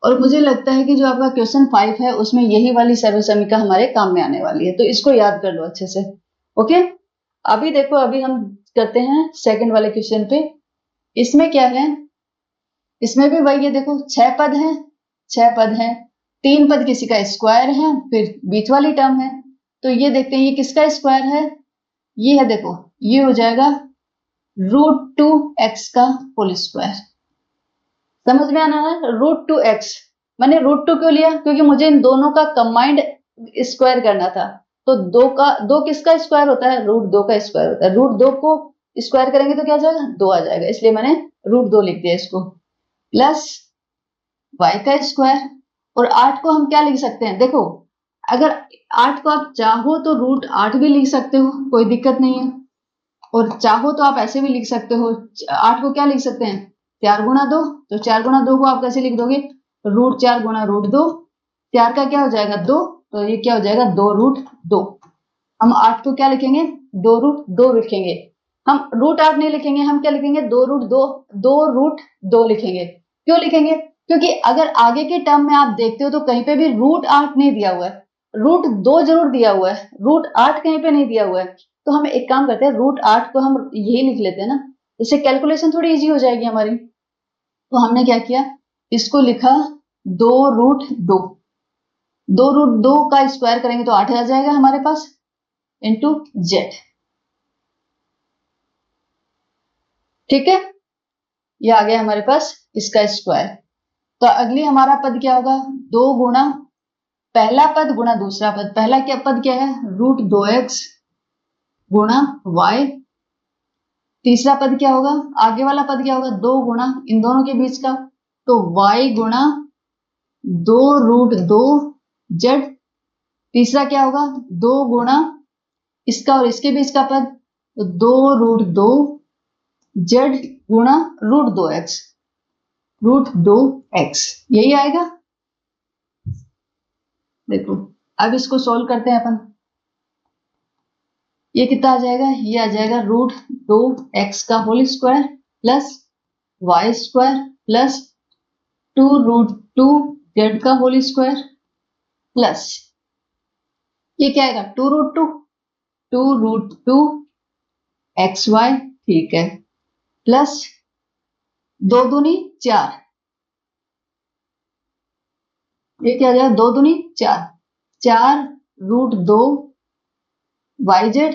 और मुझे लगता है कि जो आपका क्वेश्चन 5 है उसमें यही वाली सर्व समीकरण हमारे काम में आने वाली है, तो इसको याद कर लो अच्छे से। ओके, अभी देखो, अभी हम करते हैं सेकंड वाले क्वेश्चन पे। इसमें क्या है? इसमें भी वही है। देखो, 6 पद हैं, 6 पद हैं, 3 पद किसी का स्क्वायर है, फिर बीच वाली टर्म है। तो ये देखते हैं ये किसका स्क्वायर है? ये है, देखो, ये हो जाएगा √2x का होल स्क्वायर। समझ में आना है? √2x मैंने √2 क्यों लिया? क्योंकि मुझे इन दोनों का कंबाइंड स्क्वायर करना था। तो 2 किसका स्क्वायर होता है? √2 का स्क्वायर होता है। √2 को स्क्वायर करेंगे तो क्या आ जाएगा? 2 आ जाएगा, इसलिए मैंने √2 लिख दिया इसको। प्लस y का स्क्वायर। और 8 को हम क्या लिख सकते हैं, देखो अगर 8 को आप चाहो तो √8 भी लिख सकते हो, कोई दिक्कत नहीं है। और चाहो तो आप ऐसे भी लिख सकते हो, 8 को क्या लिख सकते हैं, 4 गुणा 2। तो 4 गुणा 2 को आप कैसे लिख दोगे, √4 गुणा √2। 4 का क्या हो जाएगा 2, तो ये क्या हो जाएगा 2√2। हम 8 को क्या लिखेंगे 2√2 लिखेंगे। हम √8 नहीं लिखेंगे, हम क्या लिखेंगे 2√2, 2√2 लिखेंगे। क्यों लिखेंगे, क्योंकि अगर आगे के टर्म में आप देखते हो तो कहीं पे भी √8 नहीं दिया हुआ है, √2 जरूर दिया हुआ है, √8 कहीं पे नहीं दिया हुआ है। तो हम एक काम करते हैं, √8 को हम यही लिख लेते हैं ना, इससे कैलकुलेशन थोड़ी इजी हो जाएगी हमारी। तो हमने क्या किया, इसको लिखा 2√2। 2√2 का स्क्वायर करेंगे तो 8 आ जाएगा हमारे पास, इंटू जेड। ठीक है, ये आ गया हमारे पास इसका स्क्वायर। तो अगली हमारा पद क्या होगा, 2 गुणा पहला पद गुणा दूसरा पद। पहला क्या पद क्या है, √2x गुणा y। तीसरा पद क्या होगा, आगे वाला पद क्या होगा, 2 गुणा इन दोनों के बीच का, तो y गुणा 2√2 z। तीसरा क्या होगा, 2 गुणा इसका और इसके बीच का पद, तो 2√2 z गुणा √2x, √2x यही आएगा। देखो अब इसको सोल्व करते हैं अपन। ये कितना आ जाएगा, ये आ जाएगा √2x का whole square plus y square plus 2√2z का होल स्क्वायर प्लस ये क्या आएगा 2√2xy, ठीक है, प्लस 2 दूनी 4, ये क्या आ जाएगा 2 दूनी 4, 4√2 yz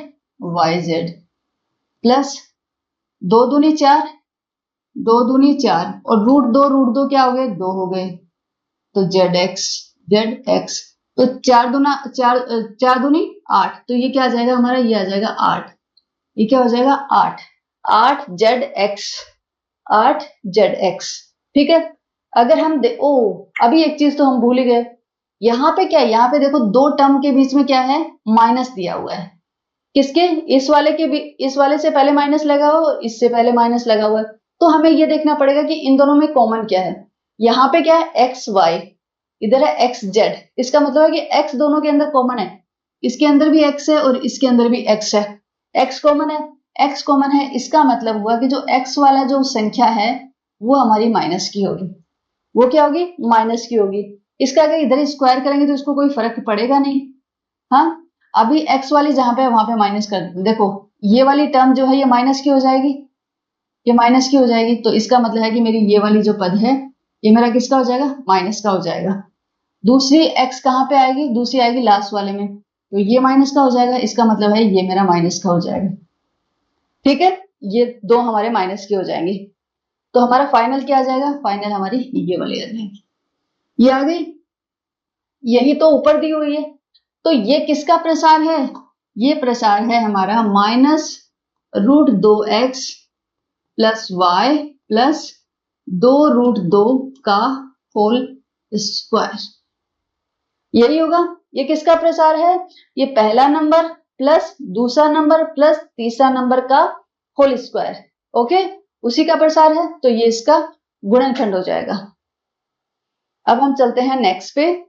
प्लस 2 दूनी 4, 2 दूनी 4 और √2 क्या हो गए 2 हो गए, तो zx। तो 4 दूना 4 दूनी 8, तो ये क्या आ जाएगा हमारा, ये आ जाएगा 8। ये क्या हो जाएगा 8zx, 8zx। ठीक है, अगर हम अभी एक चीज तो हम भूल ही गए, यहाँ पे क्या है, यहाँ पे देखो 2 टर्म के बीच में क्या है, माइनस दिया हुआ है। किसके, इस वाले के भी, इस वाले से पहले माइनस लगा हुआ और इससे पहले माइनस लगा हुआ है। तो हमें ये देखना पड़ेगा कि इन दोनों में कॉमन क्या है। यहाँ पे क्या है एक्स वाई, इधर है एक्स जेड, इसका मतलब है कि एक्स दोनों के अंदर कॉमन है, इसके अंदर भी एक्स है और इसके अंदर भी एक्स है, एक्स कॉमन है, एक्स कॉमन है। इसका मतलब हुआ कि जो एक्स वाला जो संख्या है वो हमारी माइनस की होगी, वो क्या होगी, माइनस की होगी। इसका अगर इधर स्क्वायर करेंगे तो इसको कोई फर्क पड़ेगा नहीं। हाँ, अभी एक्स वाली जहां पे है वहां पे माइनस कर देते, देखो ये वाली टर्म जो है ये माइनस की हो जाएगी, ये माइनस की हो जाएगी। तो इसका मतलब है कि मेरी ये वाली जो पद है ये मेरा किसका हो जाएगा, माइनस का हो जाएगा। दूसरी एक्स कहाँ पे आएगी, दूसरी आएगी लास्ट वाले में, तो ये माइनस का हो जाएगा, इसका मतलब है ये मेरा माइनस का हो जाएगा। ठीक है, ये दो हमारे माइनस के हो जाएंगे। तो हमारा फाइनल क्या आ जाएगा, फाइनल हमारी ये वाली आ जाएगी, ये आ गई, यही तो ऊपर दी हुई है। तो ये किसका प्रसार है, ये प्रसार है हमारा -√2x प्लस y प्लस 2√2 का होल स्क्वायर, यही होगा। ये किसका प्रसार है, ये पहला नंबर प्लस दूसरा नंबर प्लस तीसरा नंबर का होल स्क्वायर, ओके, उसी का प्रसार है। तो ये इसका गुणनखंड हो जाएगा। अब हम चलते हैं नेक्स्ट पे।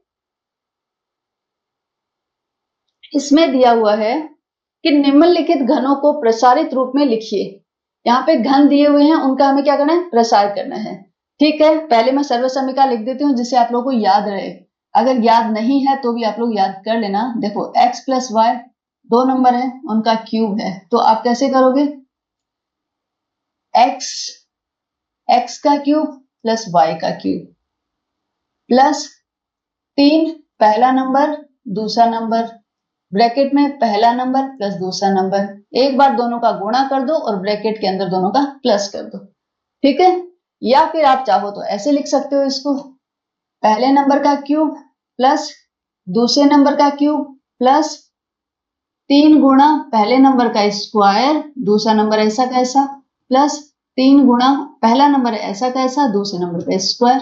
इसमें दिया हुआ है कि निम्नलिखित घनों को प्रसारित रूप में लिखिए। यहाँ पे घन दिए हुए हैं, उनका हमें क्या करना है, प्रसार करना है। ठीक है, पहले मैं सर्वसमीका लिख देती हूँ जिससे आप लोगों को याद रहे, अगर याद नहीं है तो भी आप लोग याद कर लेना। देखो x प्लस वाई 2 नंबर है, उनका क्यूब है, तो आप कैसे करोगे, x का क्यूब प्लस y का क्यूब प्लस 3 पहला नंबर दूसरा नंबर, ब्रैकेट में पहला नंबर प्लस दूसरा नंबर, एक बार दोनों का गुणा कर दो और ब्रैकेट के अंदर दोनों का प्लस कर दो। ठीक है, या फिर आप चाहो तो ऐसे लिख सकते हो इसको, पहले नंबर का क्यूब प्लस दूसरे नंबर का क्यूब प्लस 3 गुणा पहले नंबर का स्क्वायर, दूसरा नंबर ऐसा कैसा, प्लस 3 गुणा पहला नंबर ऐसा कैसा दूसरे नंबर का स्क्वायर।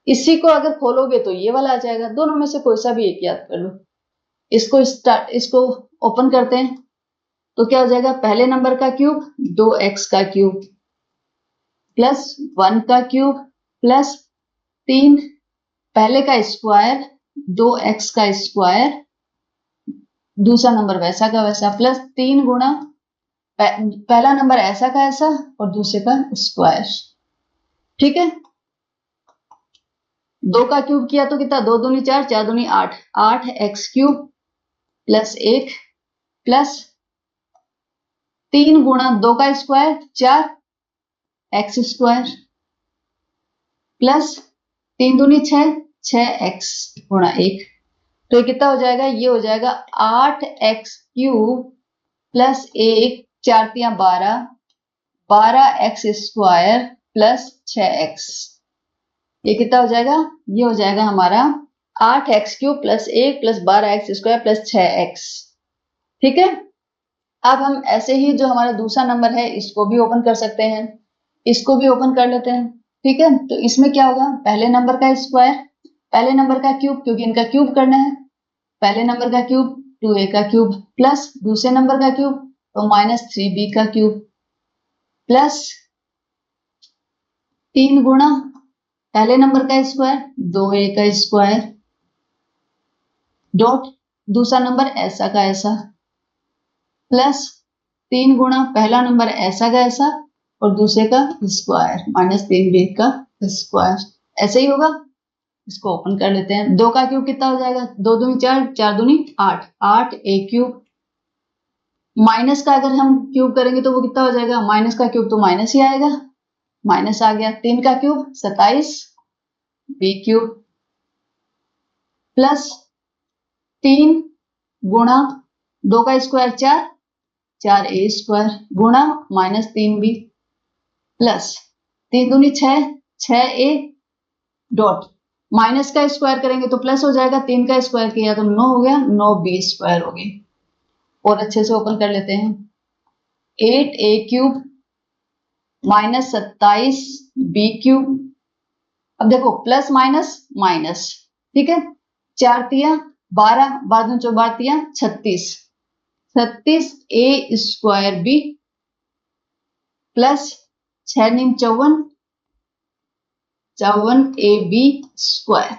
इसी को अगर खोलोगे तो ये वाला आ जाएगा, दोनों में से कोई सा भी एक याद कर लो। इसको ओपन करते हैं तो क्या हो जाएगा, पहले नंबर का क्यूब 2x का क्यूब प्लस 1 का क्यूब प्लस 3 पहले का स्क्वायर 2x का स्क्वायर, दूसरा नंबर वैसा का वैसा, प्लस 3 गुणा पहला नंबर ऐसा का ऐसा और दूसरे का स्क्वायर। ठीक है, 2 का क्यूब किया तो कितना, 2 दूनी 4, 4 दूनी 8, 8x क्यूब प्लस 1 प्लस 3 गुणा 2 का स्क्वायर 4x स्क्वायर प्लस 3 दूनी 6, 6x गुणा 1, तो ये कितना हो जाएगा, ये हो जाएगा 8x क्यूब प्लस 1, 4 तिया 12, 12x स्क्वायर प्लस 6x। ये कितना हो जाएगा, ये हो जाएगा हमारा 8x cube plus 1 plus 12x square plus 6x। ठीक है, अब हम ऐसे ही जो हमारा दूसरा नंबर है इसको भी ओपन कर सकते हैं, इसको भी ओपन कर लेते हैं। ठीक है, तो इसमें क्या होगा, पहले नंबर का स्क्वायर, पहले नंबर का क्यूब क्योंकि इनका क्यूब करना है, पहले नंबर का क्यूब 2a का क्यूब प्लस दूसरे नंबर का क्यूब तो -3b का क्यूब प्लस 3 गुणा पहले नंबर का स्क्वायर 2a का स्क्वायर डॉट दूसरा नंबर ऐसा का ऐसा प्लस 3 गुणा पहला नंबर ऐसा का ऐसा और दूसरे का स्क्वायर -3b का स्क्वायर। ऐसे ही होगा, इसको ओपन कर लेते हैं। 2 का क्यूब कितना हो जाएगा, 2 दूनी 4, 4 दूनी 8, 8a क्यूब माइनस का अगर हम क्यूब करेंगे तो वो कितना हो जाएगा, माइनस का क्यूब तो माइनस ही आएगा, माइनस आ गया। 3 का क्यूब 27b क्यूब प्लस 3 गुणा 2 का स्क्वायर 4, 4a स्क्वायर गुणा -3b प्लस 3 दूनी 6, 6a डॉट माइनस का स्क्वायर करेंगे तो प्लस हो जाएगा, 3 का स्क्वायर किया तो 9 हो गया, 9b स्क्वायर हो गई। और अच्छे से ओपन कर लेते हैं, 8a क्यूब -27b क्यूब, अब देखो प्लस माइनस माइनस, ठीक है, 4 तिया 12, 12 4 तिया 36, 36a स्क्वायर b प्लस 6 नीम 54, 54ab स्क्वायर।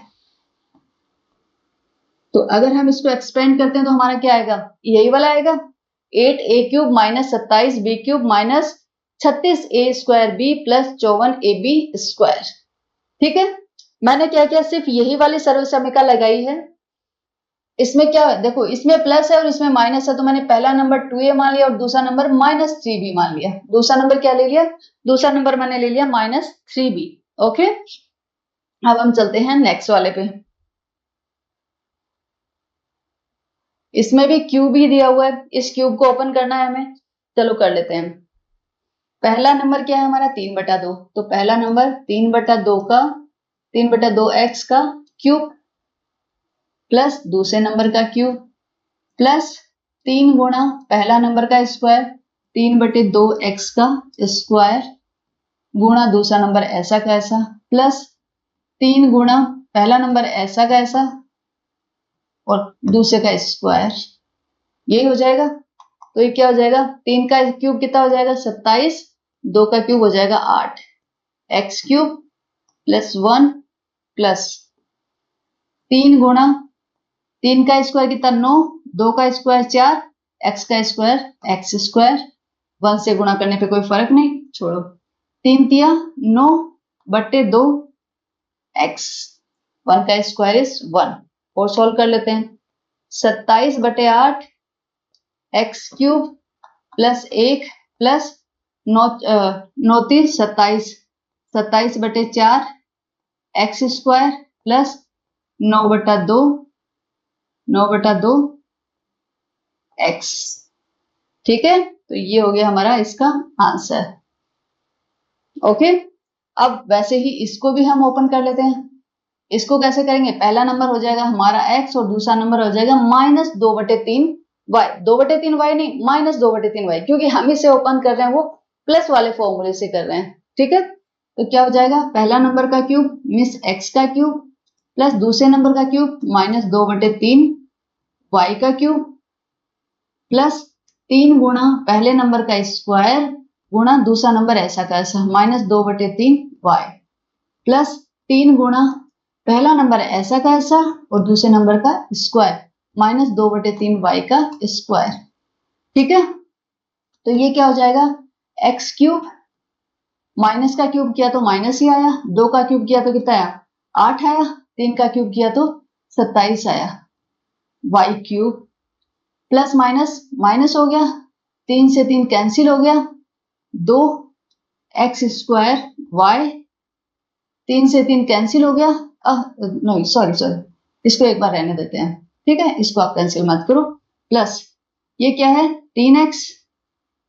तो अगर हम इसको एक्सपेंड करते हैं तो हमारा क्या आएगा, यही वाला आएगा, 8a cube -27b cube -36a square b plus 54ab square. ठीक है, मैंने क्या किया, सिर्फ यही वाली सर्वसमीका लगाई है। इसमें क्या है, देखो इसमें प्लस है और इसमें माइनस है, तो मैंने पहला नंबर 2a मान लिया और दूसरा नंबर -3b मान लिया। दूसरा नंबर क्या ले लिया, दूसरा नंबर मैंने ले लिया -3b। ओके, अब हम चलते हैं नेक्स्ट वाले पे। इसमें भी क्यूब ही दिया हुआ है, इस क्यूब को ओपन करना है हमें, चलो कर लेते हैं। पहला नंबर क्या है हमारा 3/2, तो पहला नंबर 3/2 का 3/2x का क्यूब प्लस दूसरे नंबर का क्यूब प्लस 3 गुणा पहला नंबर का स्क्वायर 3/2x का स्क्वायर गुणा दूसरा नंबर ऐसा का ऐसा प्लस 3 गुणा पहला नंबर ऐसा का ऐसा और दूसरे का स्क्वायर, यही हो जाएगा। तो ये क्या हो जाएगा, 3 का क्यूब कितना हो जाएगा 27, 2 का क्यूब हो जाएगा 8, x क्यूब प्लस 1 प्लस 3 गुणा 3 का स्क्वायर कितना 9, 2 का स्क्वायर 4, x का स्क्वायर x स्क्वायर, 1 से गुणा करने पे कोई फर्क नहीं, छोड़ो, 3 तिया 9/2 x, 1 का स्क्वायर इज 1। और सॉल्व कर लेते हैं, 27/8 x cube plus 1 plus 9 3 27, 27/4 x square plus 9/2 x। ठीक है, तो ये हो गया हमारा इसका आंसर। ओके, अब वैसे ही इसको भी हम ओपन कर लेते हैं। इसको कैसे करेंगे, पहला नंबर हो जाएगा हमारा x और दूसरा नंबर हो जाएगा -2/3y, 2/3y नहीं -2/3y, क्योंकि हम इसे ओपन कर रहे हैं वो प्लस वाले फॉर्मूले से कर रहे हैं। ठीक है, तो क्या हो जाएगा, पहला नंबर का क्यूब मीन्स x का क्यूब प्लस दूसरे नंबर का क्यूब माइनस 2/3 y का क्यूब प्लस 3 गुणा पहले नंबर का स्क्वायर गुणा दूसरा नंबर ऐसा का ऐसा माइनस 2/3 y प्लस 3 गुणा पहला नंबर ऐसा का ऐसा और दूसरे नंबर का स्क्वायर माइनस 2/3 y का स्क्वायर। ठीक है, तो ये क्या हो जाएगा, x क्यूब माइनस का क्यूब किया तो माइनस ही आया, 2 का क्यूब किया तो कितना आया 8 आया, 3 का क्यूब किया तो 27 आया, y cube plus minus minus हो गया, 3 से 3 कैंसिल हो गया, 2 x स्क्वायर y 3 से 3 कैंसिल हो गया, नहीं सॉरी इसको एक बार रहने देते हैं, ठीक है, इसको आप कैंसिल मत करो, प्लस ये क्या है 3x,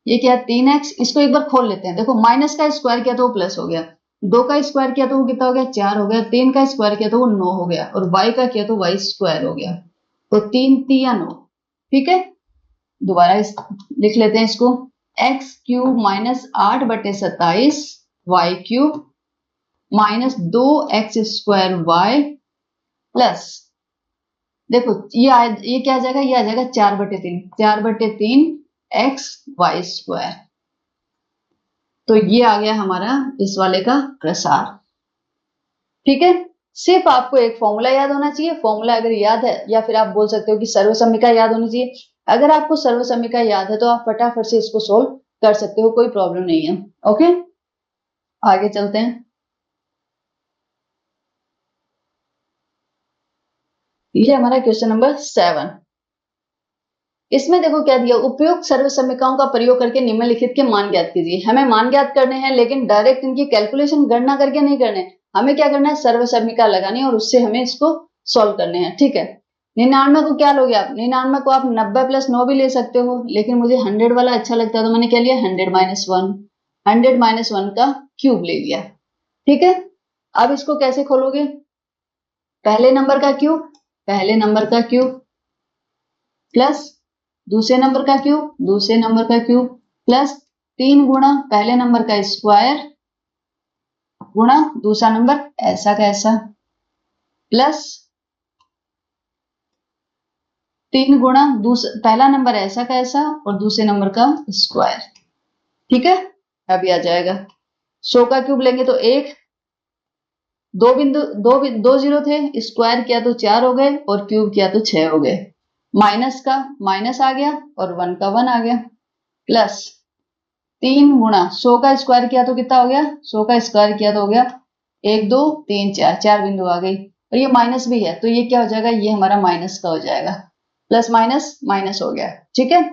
ये क्या है 3x, इसको एक बार खोल लेते हैं, देखो माइनस का स्क्वायर किया तो वो प्लस हो गया, 2 का स्क्वायर किया तो वो कितना हो गया 4 हो गया, 3 का स्क्वायर किया तो वो 9 हो गया और y का किया तो y स्क्वायर हो गया, तो 3 3 9। ठीक है, दोबारा लिख लेते हैं इसको, x cube minus 8/27 y cube minus 2x square y plus देखो ये क्या आ जाएगा, ये आ जाएगा 4/3 x y स्क्वायर। तो ये आ गया हमारा इस वाले का प्रसार। ठीक है, सिर्फ आपको एक फॉर्मूला याद होना चाहिए, फॉर्मूला अगर याद है या फिर आप बोल सकते हो कि सर्वसम्मिका याद होनी चाहिए, अगर आपको सर्वसम्मिका याद है तो आप फटाफट से इसको सोल्व कर सकते हो, कोई प्रॉब्लम नहीं है। ओके, आगे चलते हैं। ये हमारा क्वेश्चन नंबर 7। इसमें देखो क्या दिया, उपयुक्त सर्वसम्मिकाओं का प्रयोग करके निम्नलिखित के मान ज्ञात कीजिए। हमें मान ज्ञात करने हैं लेकिन डायरेक्ट इनकी कैलकुलेशन गणना करके नहीं करने, हमें क्या करना है सर्वसम्मिका लगानी है और उससे हमें इसको सॉल्व करने हैं। ठीक है, 99 को क्या लोगे आप, 99 को आप 90 + 9 भी ले सकते हो, लेकिन मुझे 100 वाला अच्छा लगता है तो मैंने क्या लिया 100 - 1, 100 - 1 का क्यूब ले लिया। ठीक है, अब इसको कैसे खोलोगे, पहले नंबर का क्यूब प्लस दूसरे नंबर का क्यूब प्लस 3 गुणा पहले नंबर का स्क्वायर गुणा दूसरा नंबर ऐसा का ऐसा प्लस 3 गुणा पहला नंबर ऐसा का ऐसा और दूसरे नंबर का स्क्वायर। ठीक है, अभी आ जाएगा 100 का क्यूब लेंगे तो 1, 2 जीरो थे, स्क्वायर किया तो 4 हो गए और क्यूब किया तो 6 हो गए, माइनस का माइनस आ गया और 1 का 1 आ गया, प्लस 3 गुणा 100 का स्क्वायर किया तो कितना हो गया, 100 का स्क्वायर किया तो हो गया 1 2 3 4, 4 बिंदु आ गई और ये माइनस भी है तो ये क्या हो जाएगा, ये हमारा माइनस का हो जाएगा, प्लस माइनस माइनस हो गया। ठीक है,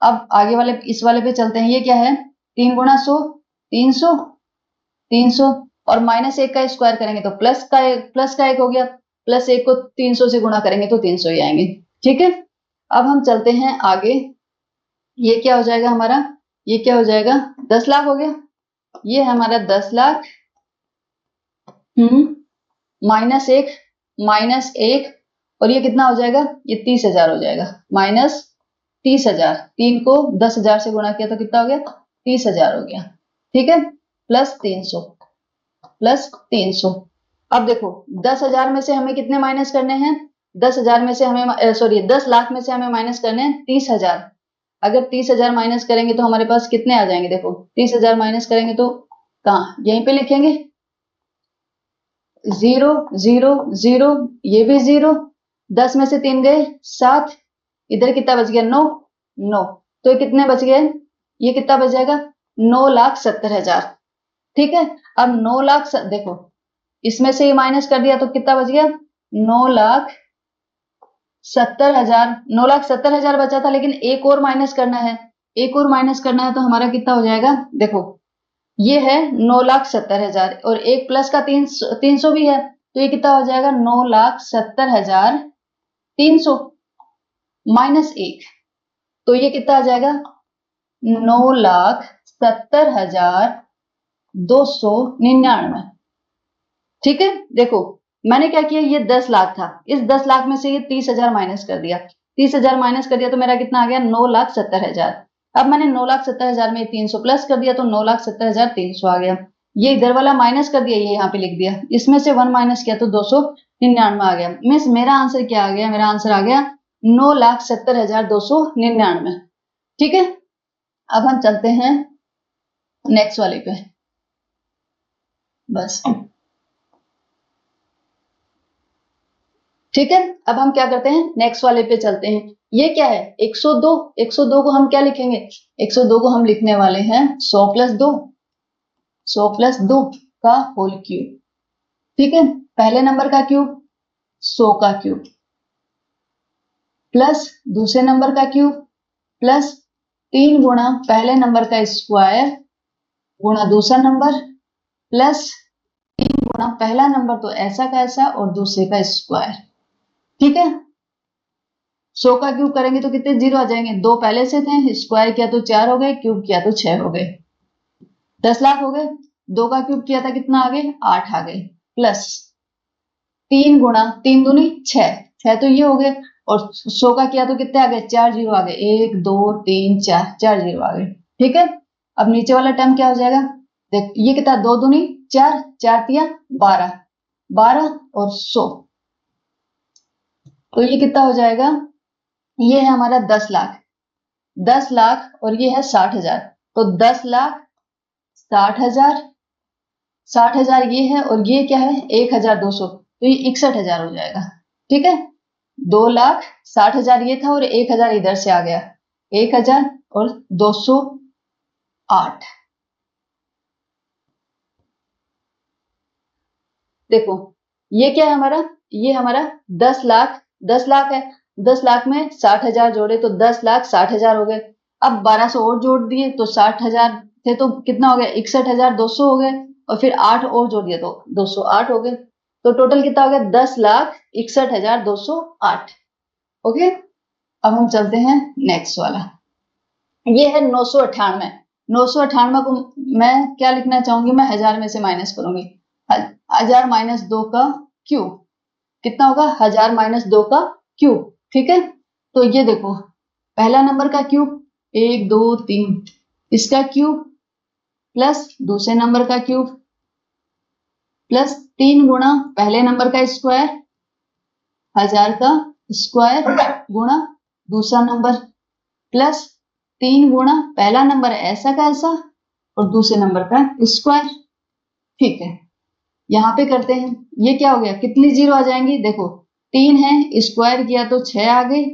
अब आगे वाले इस वाले पे चलते हैं, ये क्या है 3 गुणा 100 300 300 और -1 का स्क्वायर करेंगे तो प्लस का 1 हो गया, +1 को 300 से गुणा करेंगे तो 300 ही आएंगे। ठीक है, अब हम चलते हैं आगे, ये क्या हो जाएगा हमारा, ये क्या हो जाएगा 10 लाख हो गया, ये हमारा 10 लाख -1 और ये कितना हो जाएगा, ये 30,000 हो जाएगा, -30,000, 3 को 10,000 से गुणा किया तो कितना हो गया 30,000 हो गया। ठीक है, प्लस 300। अब देखो 10,000 में से हमें कितने माइनस करने हैं, 10,000 में से हमें 10 लाख में से हमें माइनस करने हैं 30,000। अगर 30,000 माइनस करेंगे तो हमारे पास कितने आ जाएंगे, देखो 30,000 माइनस करेंगे तो कहाँ, यहीं पे लिखेंगे 0 0 0, ये भी 0, 10 में से 3 गए 7, इधर कितना बच गया 9 9, तो ये कितने बच गए, ये कितना बच जाएगा 9,70,000। ठीक है, अब 9 लाख देखो इसमें से ये माइनस कर दिया तो कितना बच गया 9,70,000, 9,70,000 बचा था, लेकिन एक और माइनस करना है, तो हमारा कितना हो जाएगा, देखो ये है 9,70,000 और एक प्लस का 300 भी है तो ये कितना हो जाएगा 9,70,300 -1, तो ये कितना आ जाएगा 9,70,299। ठीक है, देखो मैंने क्या किया, ये 10 लाख था, इस 10 लाख में से ये 30,000 माइनस कर दिया, 30,000 माइनस कर दिया तो मेरा कितना आ गया 9,70,000। अब मैंने 9,70,000 में 300 प्लस कर दिया तो 9,70,300 आ गया, ये इधर वाला माइनस कर दिया, ये यहाँ पे लिख दिया, इसमें से 1 माइनस किया तो 299 आ गया। मीन्स मेरा आंसर क्या आ गया, मेरा आंसर आ गया 9,70,299। ठीक है, अब हम चलते हैं नेक्स्ट वाले पे। बस ठीक है, अब हम क्या करते हैं, नेक्स्ट वाले पे चलते हैं। ये क्या है, 102। 102 को हम क्या लिखेंगे, 102 को हम लिखने वाले हैं 100 प्लस 2, 100 प्लस 2 का होल क्यूब। ठीक है, पहले नंबर का क्यूब 100 का क्यूब प्लस दूसरे नंबर का क्यूब प्लस 3 गुणा पहले नंबर का स्क्वायर गुणा दूसरा नंबर प्लस 3 गुणा पहला नंबर तो ऐसा का ऐसा और दूसरे का स्क्वायर। ठीक है, 100 का क्यूब करेंगे तो कितने जीरो आ जाएंगे, 2 पहले से थे, स्क्वायर किया तो 4 हो गए, क्यूब किया तो 6 हो गए, 10 लाख हो गए। 2 का क्यूब किया था कितना आ गए, 8 आ गए, प्लस 3 गुणा 3 दूनी 6, 6 तो ये हो गए, और 100 का किया तो कितने आ गए, 4 जीरो आ गए, 1 2 3 4, 4 जीरो आ गए। ठीक है, अब नीचे वाला टर्म क्या हो जाएगा, देख ये कितना, 2 दूनी 4, 4 तिया 12, 12 और 100, तो ये कितना हो जाएगा, ये है हमारा 10 लाख, 10 लाख और ये है 60,000, तो 10 लाख 60,000, 60,000 ये है और ये क्या है 1,200, तो ये 61,000 हो जाएगा। ठीक है, 2,60,000 ये था और 1,000 इधर से आ गया, 1,000 और 208। देखो ये क्या है हमारा, ये हमारा 10 लाख, 10 लाख है, 10 लाख में 60,000 जोड़े तो 10 लाख 60,000 हो गए। अब 1200 और जोड़ दिए तो 60,000 थे तो कितना हो गया, 61,200 हो गए, और फिर 8 और जोड़ दिया तो 208 हो गए, तो टोटल कितना हो गया, 10,61,208। ओके, अब हम चलते हैं नेक्स्ट वाला। ये है 998। 998 को मैं क्या लिखना चाहूंगी, मैं 1000 में से माइनस करूंगी, 1000 माइनस 2 का क्यूब कितना होगा, 1000 माइनस 2 का क्यूब। ठीक है, तो ये देखो पहला नंबर का क्यूब 1 2 3, इसका क्यूब प्लस दूसरे नंबर का क्यूब प्लस 3 गुणा पहले नंबर का स्क्वायर, 1000 का स्क्वायर गुणा दूसरा नंबर प्लस 3 गुणा पहला नंबर ऐसा का ऐसा और दूसरे नंबर का स्क्वायर। ठीक है, यहाँ पे करते हैं, ये क्या हो गया, कितनी जीरो आ जाएंगी, देखो 3 है, स्क्वायर किया तो 6 आ गई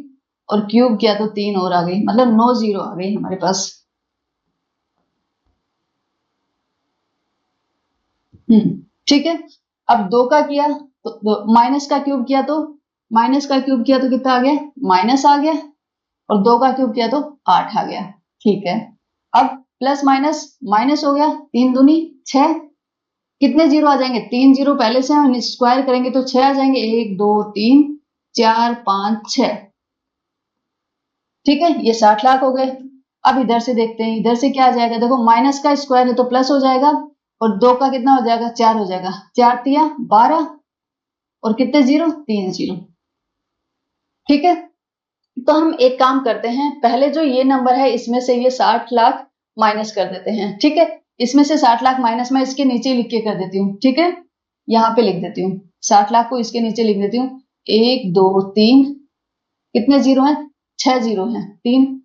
और क्यूब किया तो 3 और आ गई, मतलब 9 जीरो आ गई हमारे पास। ठीक है, अब 2 का किया तो माइनस का क्यूब किया तो कितना आ गया, माइनस आ गया, और 2 का क्यूब किया तो 8 आ गया। ठीक है, अब प्लस माइनस माइनस हो गया, 3 दूनी 6, कितने जीरो आ जाएंगे, 3 जीरो पहले से हम स्क्वायर करेंगे तो 6 आ जाएंगे, 1 2 3 4 5 6। ठीक है, ये 60 लाख हो गए। अब इधर से देखते हैं, इधर से क्या आ जाएगा, देखो माइनस का स्क्वायर है तो प्लस हो जाएगा, और 2 का कितना हो जाएगा, 4 हो जाएगा, 4 तिया 12 और कितने जीरो, 3 जीरो। ठीक है, तो हम एक काम करते हैं, पहले जो ये नंबर है इसमें से ये 60 लाख माइनस कर देते हैं। ठीक है, इसमें से 60 लाख माइनस मैं इसके नीचे लिख के कर देती हूँ। ठीक है, यहाँ पे लिख देती हूँ, 60 लाख को इसके नीचे लिख देती हूँ, 1 2 3, कितने जीरो हैं, 6 जीरो हैं, 3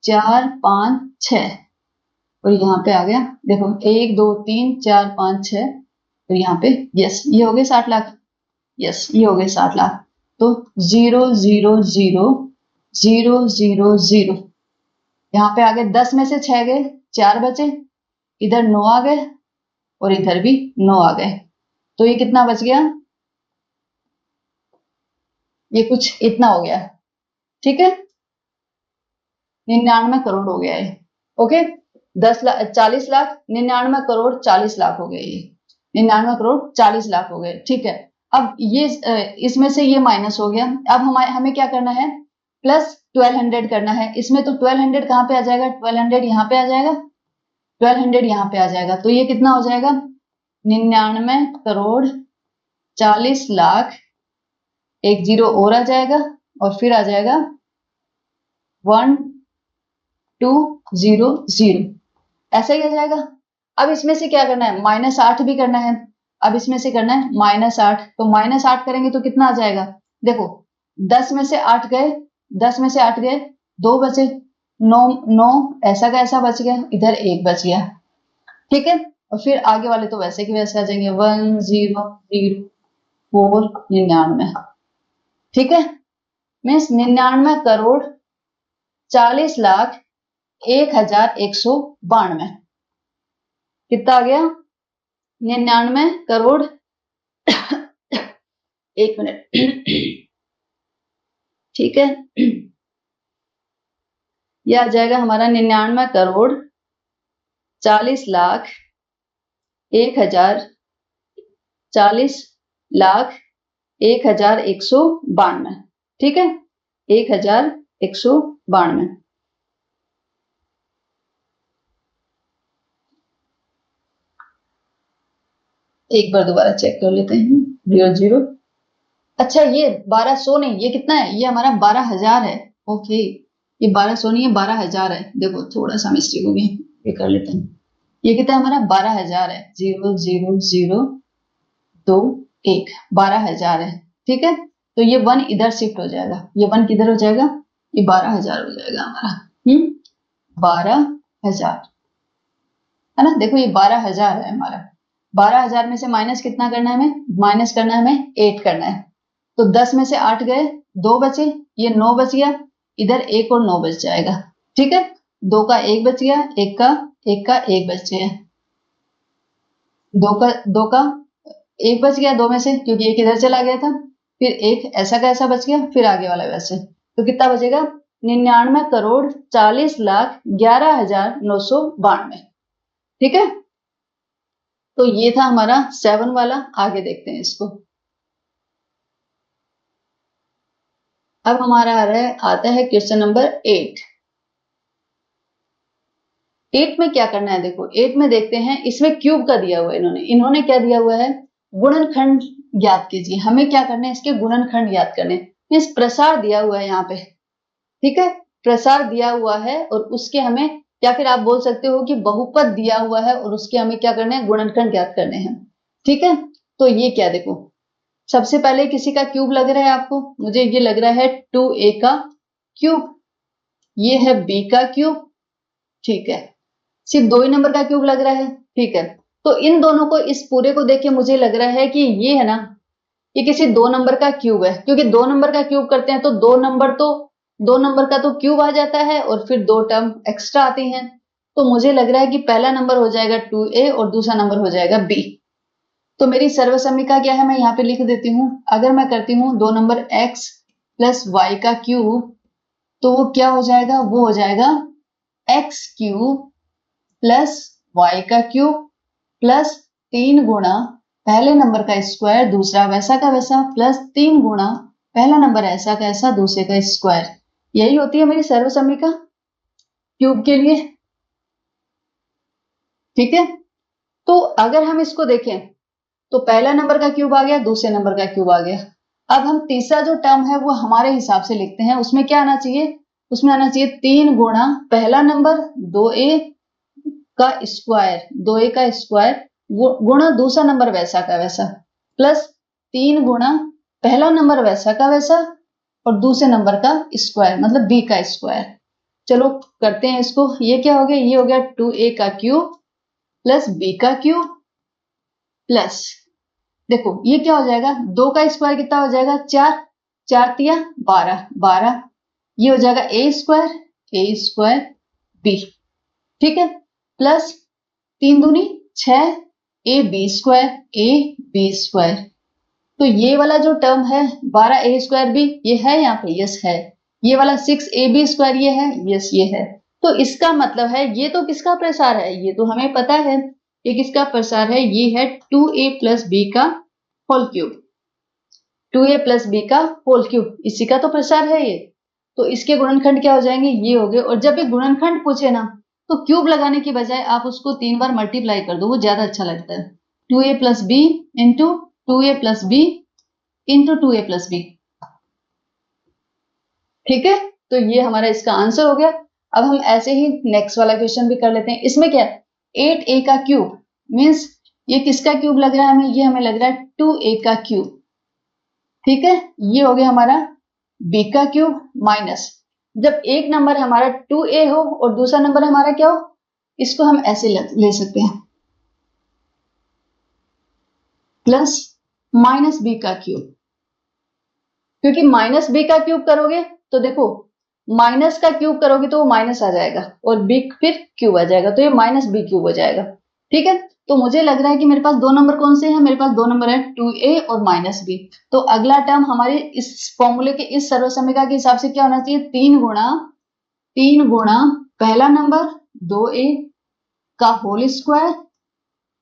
4 5 6, और यहाँ पे आ गया, देखो 1 2 3 4 5 6, और यहाँ पे यस ये हो गए 60 लाख, यस ये हो गए 60 लाख। तो 0 0 0 0 0 0, यहाँ पे आ गए, 10 में से 6 गए, 4 बचे, इधर 9 आ गए और इधर भी 9 आ गए, तो ये कितना बच गया, ये कुछ इतना हो गया। ठीक है, 99 करोड़ हो गया है। ओके, 40 लाख 99 करोड़ 40 लाख हो गए, ये 99 करोड़ 40 लाख हो गए। ठीक है, अब ये इसमें से ये माइनस हो गया, अब हमें क्या करना है, प्लस 1200 करना है। इसमें तो 1200 कहाँ पे आ जाएगा, 1200 यहाँ पे आ जाएगा, 1200 यहाँ पे आ जाएगा, तो ये कितना हो जाएगा, 99 करोड़ 40 लाख, एक जीरो और आ जाएगा और फिर आ जाएगा 1 2 0 0, ऐसा ही आ जाएगा। अब इसमें से क्या करना है, -8 भी करना है। अब इसमें से करना है -8, तो -8 करेंगे तो कितना आ जाएगा, देखो 10 में से 8 गए, 10 में से 8 गए, 2 बचे, 9 9 ऐसा का ऐसा बच गया, इधर 1 बच गया। ठीक है, और फिर आगे वाले तो वैसे के वैसे आ जाएंगे, 1 0 0 4 99। ठीक है, मीन्स 99 करोड़ 40 लाख 1192। कितना आ गया, 99 करोड़ 1 मिनट ठीक है, यह आ जाएगा हमारा 99 करोड़ 40 लाख 40 लाख 1192। ठीक है, 1192। एक बार दोबारा चेक कर लेते हैं, 0 0। अच्छा ये 1200 नहीं, ये कितना है, ये हमारा 12,000 है। ओके, ये 1200 नहीं है, 12,000 है। देखो थोड़ा सा मिस्टेक हो गई, ये कर लेते हैं। ये कितना हमारा 12,000 है, 0 0 0 2 1, 12,000 है। ठीक है, तो ये 1 इधर शिफ्ट हो जाएगा, ये 1 किधर हो जाएगा, ये 12,000 हो जाएगा हमारा। 12,000 है ना। देखो ये 12,000 है हमारा, 12,000 में से माइनस कितना करना है हमें, माइनस करना है हमें 8 करना है। तो 10 में से 8 गए, 2 बचे, ये 9 बच गया, इधर 1 और 9 बच जाएगा। ठीक है, 2 का 1 बच गया, 1 का 1 बच गया, 2 का 1 बच गया 2 में से, क्योंकि 1 इधर चला गया था, फिर 1 ऐसा का ऐसा बच गया, फिर आगे वाला वैसे। तो कितना बचेगा, 99 करोड़ 40 लाख 11,992। ठीक है, तो ये था हमारा 7 वाला। आगे देखते हैं इसको। अब हमारा आता है क्वेश्चन नंबर 8। 8 में क्या करना है, देखो 8 में देखते हैं, इसमें क्यूब का दिया हुआ है, इन्होंने क्या दिया हुआ है, गुणनखंड ज्ञात कीजिए। हमें क्या करना है, इसके गुणनखंड ज्ञात करने। इस प्रसार दिया हुआ है यहाँ पे, ठीक है, प्रसार दिया हुआ है, और उसके हमें, या फिर आप बोल सकते हो कि बहुपद दिया हुआ है और उसके हमें क्या करना है, गुणनखंड ज्ञात करने हैं। ठीक है, तो ये क्या, देखो सबसे पहले किसी का क्यूब लग रहा है आपको, मुझे ये लग रहा है 2a का क्यूब, ये है b का क्यूब। ठीक है, सिर्फ 2 ही नंबर का क्यूब लग रहा है। ठीक है, तो इन दोनों को, इस पूरे को देख के मुझे लग रहा है कि ये है ना, ये किसी 2 नंबर का क्यूब है, क्योंकि 2 नंबर का क्यूब करते हैं तो 2 नंबर का तो क्यूब आ जाता है, और फिर 2 टर्म एक्स्ट्रा आती हैं। तो मुझे लग रहा है कि पहला नंबर हो जाएगा 2a और दूसरा नंबर हो जाएगा b। तो मेरी सर्वसम्मिका क्या है, मैं यहाँ पे लिख देती हूँ। अगर मैं करती हूँ 2 नंबर x प्लस y का क्यूब, तो वो क्या हो जाएगा, वो हो जाएगा x क्यूब प्लस y का क्यूब प्लस 3 गुणा पहले नंबर का स्क्वायर, दूसरा वैसा का वैसा, प्लस 3 गुणा पहला नंबर ऐसा का ऐसा, दूसरे का स्क्वायर। यही होती है मेरी सर्वसम्मिका क्यूब के लिए। ठीक है, तो अगर हम इसको देखें तो पहला नंबर का क्यूब आ गया, दूसरे नंबर का क्यूब आ गया। अब हम तीसरा जो टर्म है वो हमारे हिसाब से लिखते हैं, उसमें क्या आना चाहिए, उसमें आना चाहिए 3 गुणा पहला नंबर 2a का स्क्वायर, 2a का स्क्वायर गुणा दूसरा नंबर वैसा का वैसा, प्लस 3 गुणा पहला नंबर वैसा का वैसा और दूसरे नंबर का स्क्वायर, मतलब b का स्क्वायर। चलो करते हैं इसको। ये क्या हो गया, ये हो गया 2a का क्यूब प्लस b का क्यूब प्लस, देखो ये क्या हो जाएगा, 2 का स्क्वायर कितना हो जाएगा, 4, 4 तिया 12, 12, ये हो जाएगा a स्क्वायर b। ठीक है, प्लस 3 दूनी 6 a b स्क्वायर। तो ये वाला जो टर्म है 12a स्क्वायर b, ये है यहाँ पे, यस है। ये वाला 6ab स्क्वायर, ये है, यस ये है। तो इसका मतलब है ये तो किसका प्रसार है, ये तो हमें पता है, ये किसका प्रसार है, ये है 2a प्लस b का whole cube, 2a plus b का होल क्यूब, इसी का तो प्रसार है ये। तो इसके गुणनखंड क्या हो जाएंगे, ये हो गए। और जब ये गुणनखंड पूछे ना, तो क्यूब लगाने की बजाय आप उसको 3 बार मल्टीप्लाई कर दो, वो ज्यादा अच्छा लगता है। 2a plus b into 2a plus b into 2a plus b। ठीक है, तो ये हमारा इसका आंसर हो गया। अब हम ऐसे ही नेक्स्ट वाला क्वेश्चन भी कर लेते हैं। इसमें क्या है, 8a का क्यूब मीन्स ये किसका क्यूब लग रहा है हमें, ये हमें लग रहा है 2a का क्यूब, ठीक है। ये हो गया हमारा b का क्यूब माइनस, जब एक नंबर हमारा 2a हो और दूसरा नंबर हमारा क्या हो, इसको हम ऐसे ले सकते हैं प्लस माइनस b का क्यूब, क्योंकि माइनस b का क्यूब करोगे तो देखो माइनस का क्यूब करोगे तो वो माइनस आ जाएगा और b फिर क्यूब आ जाएगा, तो ये माइनस b क्यूब हो जाएगा, ठीक है। तो मुझे लग रहा है कि मेरे पास दो नंबर कौन से हैं, मेरे पास दो नंबर है 2a और माइनस b। तो अगला टर्म हमारे इस फॉर्मूले के इस सर्वसमीका के हिसाब से क्या होना चाहिए, 3 गुणा पहला नंबर 2a का होल स्क्वायर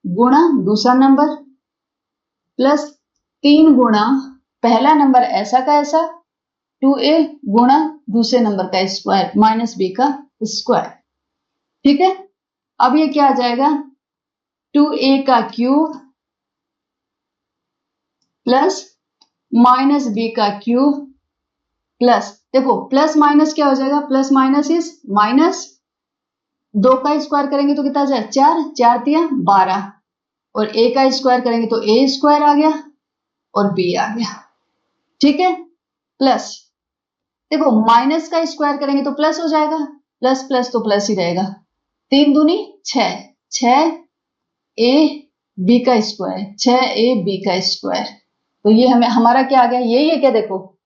गुणा दूसरा नंबर प्लस 3 गुणा पहला नंबर ऐसा का ऐसा 2a गुणा दूसरे नंबर का स्क्वायर माइनस b का स्क्वायर, ठीक है। अब ये क्या आ जाएगा 2a का क्यूब प्लस माइनस b का क्यूब प्लस, देखो प्लस माइनस क्या हो जाएगा, प्लस माइनस इज माइनस, 2 का स्क्वायर करेंगे तो कितना आ जाएगा 4, 4 तिया 12 और a का स्क्वायर करेंगे तो a स्क्वायर आ गया और b आ गया, ठीक है। प्लस देखो माइनस का स्क्वायर करेंगे तो प्लस हो जाएगा, प्लस प्लस तो प्लस ही रहेगा, 3 दूनी 6, 6a b का स्क्वायर 6a b का स्क्वायर, तो ये हमें हमारा क्या आ गया, यही है क्या, देखो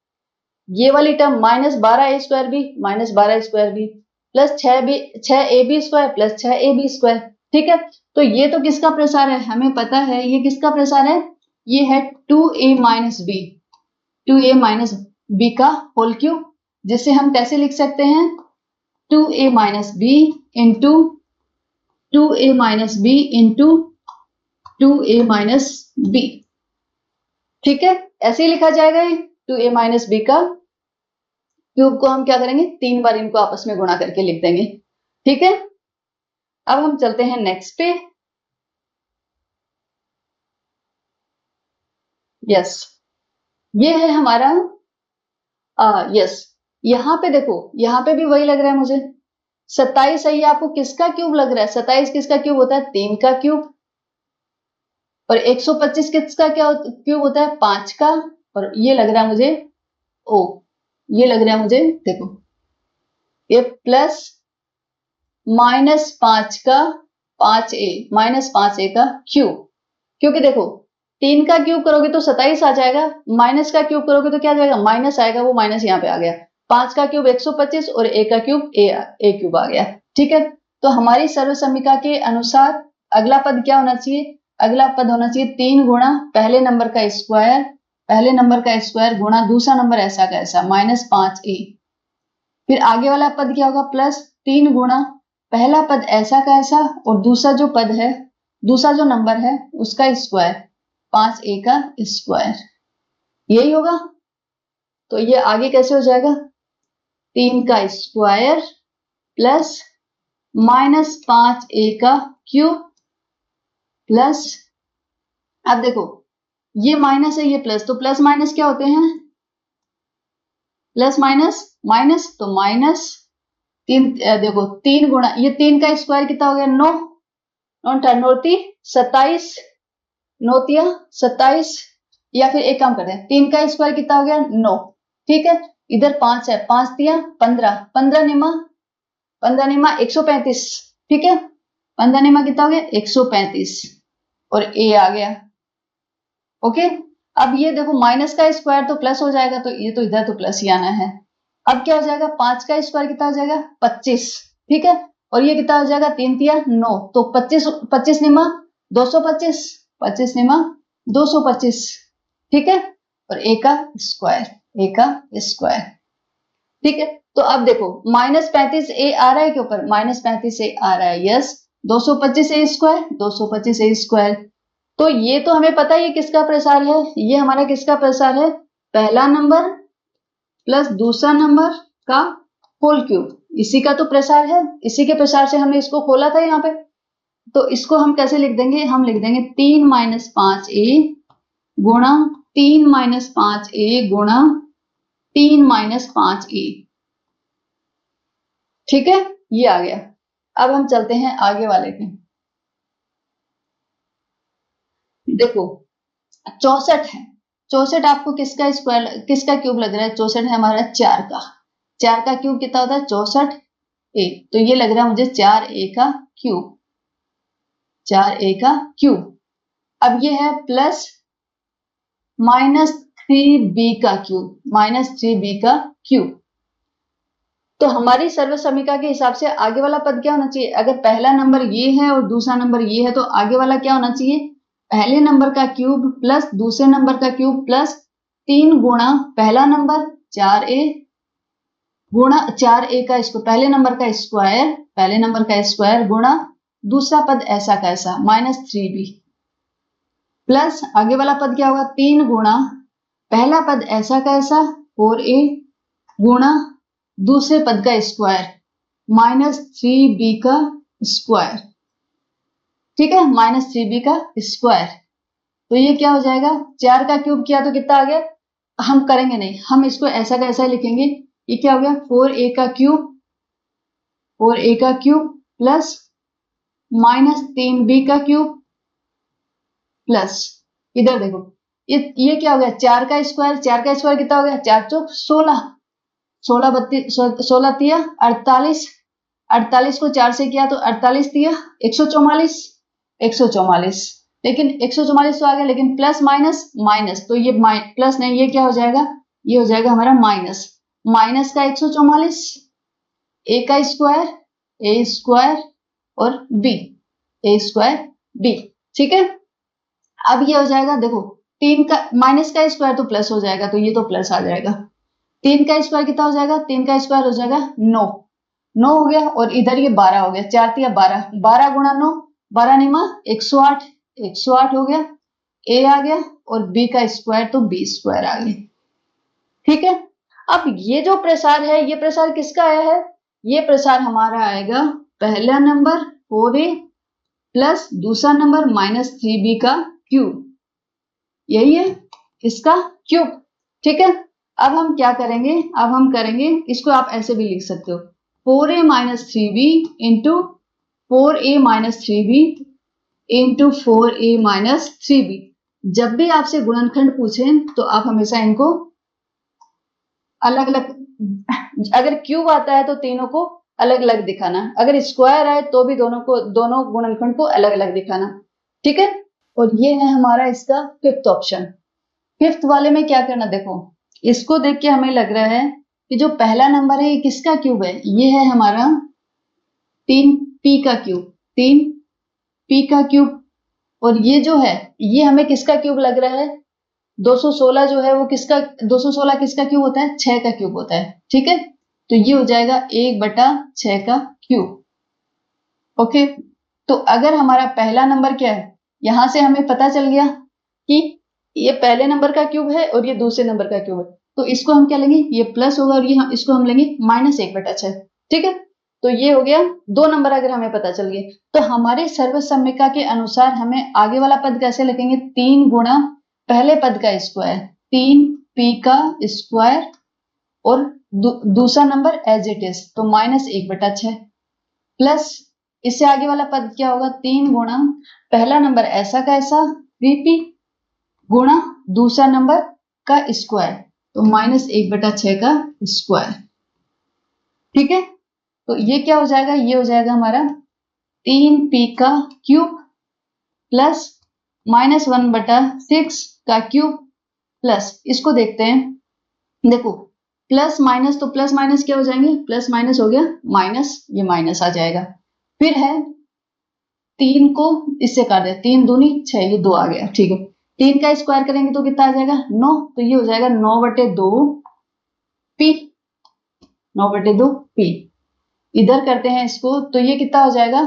ये वाली term minus 12a square B minus 12 square B plus 6ab square plus 6ab square, ठीक है। तो ये तो किसका प्रसार है, हमें पता है ये किसका प्रसार है, ये है 2a माइनस b का होल क्यूब, जिसे हम कैसे लिख सकते हैं 2a minus b into 2a minus b into 2a minus b, ठीक है। ऐसे ही लिखा जाएगा ये 2a माइनस b का क्यूब को हम क्या करेंगे 3 बार इनको आपस में गुणा करके लिख देंगे, ठीक है। अब हम चलते हैं नेक्स्ट पे, यस ये है हमारा यस, यहाँ पे देखो यहाँ पे भी वही लग रहा है मुझे 27 सही है, आपको किसका क्यूब लग रहा है, 27 किसका क्यूब होता है 3 का क्यूब, और 125 किसका क्या क्यूब होता है 5 का, और ये लग रहा है मुझे ये लग रहा है मुझे देखो ये प्लस माइनस 5 का 5a माइनस 5a का क्यूब, क्योंकि देखो 3 का क्यूब करोगे तो 27 आ जाएगा, माइनस का क्यूब करोगे तो क्या आ जाएगा माइनस आएगा, वो माइनस यहाँ पे आ गया, 5 का क्यूब 125 और a का क्यूब a क्यूब आ गया, ठीक है। तो हमारी सर्वसमीका के अनुसार अगला पद क्या होना चाहिए, अगला पद होना चाहिए 3 गुणा पहले नंबर का स्क्वायर गुणा दूसरा नंबर ऐसा का ऐसा माइनस 5a, फिर आगे वाला पद क्या होगा प्लस 3 गुणा पहला पद ऐसा का ऐसा और दूसरा जो पद है दूसरा जो नंबर है उसका स्क्वायर 5a का स्क्वायर, यही होगा। तो ये आगे कैसे हो जाएगा 3 का स्क्वायर प्लस माइनस 5a का क्यूब प्लस, अब देखो ये माइनस है ये प्लस, तो प्लस माइनस क्या होते हैं प्लस माइनस माइनस, तो माइनस 3 देखो 3 गुणा ये 3 का स्क्वायर कितना हो गया 9 9 27 9 27, या फिर एक काम करते हैं 3 का स्क्वायर कितना हो गया 9, ठीक है। इधर 5 है 5 तिया 15 15 निमा 135, ठीक है 15 निमा कितना हो गया 135 और a आ गया, ओके। अब ये देखो माइनस का स्क्वायर तो प्लस हो जाएगा, तो ये तो इधर तो प्लस ही आना है। अब क्या हो जाएगा 5 का स्क्वायर कितना हो जाएगा 25, ठीक है, और ये कितना हो जाएगा 3 तिया 9, तो 25 निमा 225 25 निमा 225, ठीक है, और a का स्क्वायर, ठीक है। तो अब देखो माइनस 35a आ रहा है के ऊपर माइनस 35a आ रहा है, यस 225a स्क्वायर, तो ये तो हमें पता है ये किसका प्रसार है, ये हमारा किसका प्रसार है पहला नंबर प्लस दूसरा नंबर का होल क्यूब, इसी का तो प्रसार है, इसी के प्रसार से हमने इसको खोला था यहाँ पे। तो इसको हम कैसे लिख देंगे, हम लिख देंगे 3 माइनस 5a गुणा 3 माइनस 5a गुणा 3 माइनस 5a, ठीक है, ये आ गया। अब हम चलते हैं आगे वाले पे, देखो 64 है, 64 आपको किसका स्क्वायर किसका क्यूब लग रहा है? 64 है हमारा 4 का, 4 का क्यूब कितना होता है? 64 ए, तो ये लग रहा है मुझे 4a का क्यूब, 4a का क्यूब। अब ये है प्लस -3b का क्यूब, -3b का क्यूब। तो हमारी सर्व समीकरण के हिसाब से आगे वाला पद क्या होना चाहिए? अगर पहला नंबर ये है और दूसरा नंबर ये है तो आगे वाला क्या होना चाहिए? पहले नंबर का क्यूब प्लस दूसरे नंबर का क्यूब प्लस 3 गुणा पहला नंबर 4a गुणा 4a का इसको पहले नंबर का स्क्वायर, पहले नंबर का स्क्वायर गुणा दूसरा पद ऐसा का ऐसा -3b प्लस आगे वाला पद क्या होगा? 3 गुणा पहला पद ऐसा का ऐसा 4a गुणा दूसरे पद का स्क्वायर -3b का स्क्वायर, ठीक है, -3b का स्क्वायर। तो ये क्या हो जाएगा? 4 का क्यूब किया तो कितना आ गया? हम करेंगे नहीं, हम इसको ऐसा का ऐसा लिखेंगे। ये क्या हो गया? 4a का क्यूब, 4a का क्यूब प्लस -3b का क्यूब प्लस इधर देखो ये क्या हो गया? 4 का स्क्वायर, 4 का स्क्वायर कितना हो गया? 4 चौक 16, 16 तिया 48, 48 को 4 से किया तो 48 तिया 144, 144। लेकिन 144 तो आ गया, लेकिन प्लस माइनस माइनस, तो ये प्लस नहीं, ये क्या हो जाएगा? ये हो जाएगा हमारा माइनस, माइनस का 144, ए का स्क्वायर, ए स्क्वायर और बी, ए स्क्वायर बी, ठीक है। अब ये हो जाएगा, देखो 3 का माइनस का स्क्वायर तो प्लस हो जाएगा, तो ये तो प्लस आ जाएगा। 3 का स्क्वायर कितना हो जाएगा? 3 का स्क्वायर हो जाएगा 9, 9 हो गया, और इधर ये 12 हो गया, 4 तिया 12, 12 गुणा 9, 12 निमा 108, 108 हो गया, ए आ गया, और बी का स्क्वायर तो बी स्क्वायर आ गया, ठीक है। अब ये जो प्रसार है, ये प्रसार किसका आया है? ये प्रसार हमारा आएगा पहला नंबर 4a प्लस दूसरा नंबर -3b का क्यूब, यही है इसका क्यूब, ठीक है। अब हम क्या करेंगे? अब हम करेंगे इसको, आप ऐसे भी लिख सकते हो 4a - 3b into 4a - 3b into 4a - 3b। जब भी आपसे गुणनखंड पूछे तो आप हमेशा इनको अलग अलग, अगर क्यूब आता है तो तीनों को अलग अलग दिखाना, अगर स्क्वायर आए तो भी दोनों गुणनखंड को अलग अलग दिखाना, ठीक है। और ये है हमारा इसका फिफ्थ ऑप्शन। फिफ्थ वाले में क्या करना, देखो इसको देख के हमें लग रहा है कि जो पहला नंबर है ये किसका क्यूब है? ये है हमारा 3p का क्यूब, 3p का क्यूब। और ये जो है ये हमें किसका क्यूब लग रहा है? 216 जो है वो किसका, 216 किसका क्यूब होता है? 6 का क्यूब होता है, ठीक है। तो ये हो जाएगा 1/6 का क्यूब, ओके। तो अगर हमारा पहला नंबर क्या है, यहां से हमें पता चल गया कि ये पहले नंबर का क्यूब है और ये दूसरे नंबर का क्यूब है, तो इसको हम क्या लेंगे? ये प्लस होगा, और ये इसको हम लेंगे -1/6, ठीक है। तो ये हो गया 2 नंबर अगर हमें पता चल गए, तो हमारे सर्वसम्मिका के अनुसार हमें आगे वाला पद कैसे लिखेंगे? 3 गुणा पहले पद का स्क्वायर, 3p का स्क्वायर, और दूसरा नंबर एज इट इज तो -1/6 प्लस इससे आगे वाला पद क्या होगा? 3 गुणा पहला नंबर ऐसा का ऐसा 3p गुणा दूसरा नंबर का स्क्वायर, तो -1/6 का स्क्वायर, ठीक है। तो ये क्या हो जाएगा? ये हो जाएगा हमारा 3p का क्यूब प्लस -1/6 का क्यूब प्लस, इसको देखते हैं, देखो प्लस माइनस तो प्लस माइनस क्या हो जाएंगे? प्लस माइनस हो गया माइनस, ये माइनस आ जाएगा। फिर है 3 को इससे काट दे, 3 दूनी 6, ये 2 आ गया, ठीक है। 3 का स्क्वायर करेंगे तो कितना आ जाएगा? 9, तो ये हो जाएगा 9/2p, 9/2p। इधर करते हैं इसको, तो ये कितना हो जाएगा?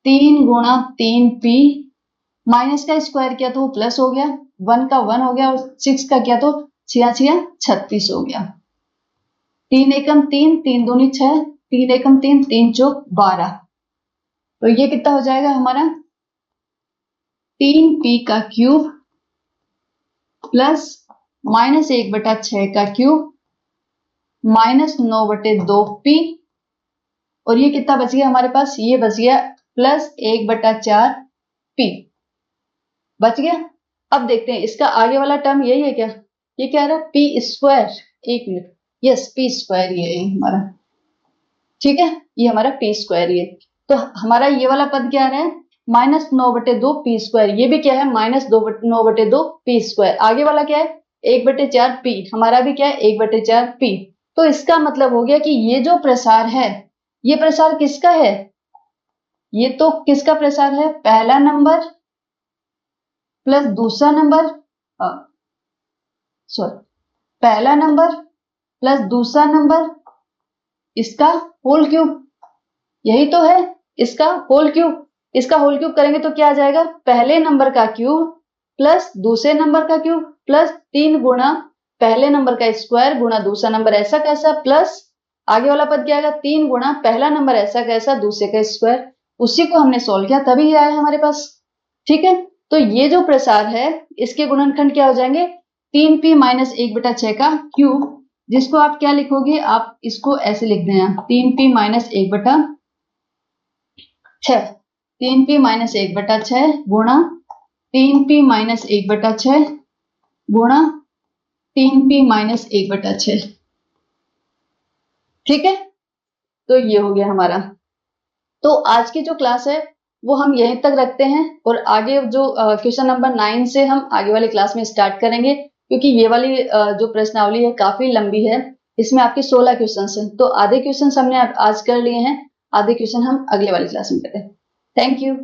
3 गुणा 3p, माइनस का स्क्वायर किया तो वो प्लस हो गया, 1 का 1 हो गया, और 6 का किया तो 6 36 हो गया। 3 एकम 3, 3 दूनी 6, 3 एकम 3, 3 चौक 12। तो ये कितना हो जाएगा हमारा? 3p का क्यूब प्लस -1/6 का क्यूब -9/2p, और ये कितना बच गया हमारे पास? ये बच गया +1/4p, बच गया। अब देखते हैं इसका आगे वाला टर्म यही है क्या, ये क्या रहा पी स्क्वायर, एक मिनट, यस पी स्क्वायर ये है हमारा, ठीक है, ये हमारा पी स्क्वायर ये, तो हमारा ये वाला पद क्या आ रहा है -9/2 पी स्क्वायर, ये भी क्या है -9/2 पी स्क्वायर, आगे वाला क्या है 1/4 पी, हमारा भी क्या है 1/4 पी। तो इसका मतलब हो गया कि ये जो प्रसार है, ये प्रसार किसका है, ये तो किसका प्रसार है, पहला नंबर प्लस दूसरा नंबर, सॉरी पहला नंबर प्लस दूसरा नंबर, इसका होल क्यूब, यही तो है इसका होल क्यूब। इसका होल क्यूब करेंगे तो क्या आ जाएगा, पहले नंबर का क्यूब प्लस दूसरे नंबर का क्यूब प्लस 3 गुणा पहले नंबर का स्क्वायर गुणा दूसरा नंबर ऐसा कैसा, प्लस आगे वाला पद क्या आएगा 3 गुणा पहला नंबर ऐसा कैसा दूसरे का स्क्वायर, उसी को हमने सोल्व किया तभी ये आया हमारे पास। ठीक है, तो ये जो प्रसार है इसके गुणनखंड क्या हो जाएंगे 3p - 1/6 का क्यूब, जिसको आप क्या लिखोगे, आप इसको ऐसे लिख देना 3p - 1/6, 3p - 1/6 गुणा 3p - 1/6 गुणा 3p - 1/6। ठीक है, तो ये हो गया हमारा। तो आज की जो क्लास है वो हम यहीं तक रखते हैं और आगे जो क्वेश्चन नंबर 9 से हम आगे वाली क्लास में स्टार्ट करेंगे, क्योंकि ये वाली जो प्रश्नावली है काफी लंबी है, इसमें आपके 16 क्वेश्चन हैं, तो आधे क्वेश्चन हमने आज कर लिए हैं, आधे क्वेश्चन हम अगले वाली क्लास में करें। Thank you.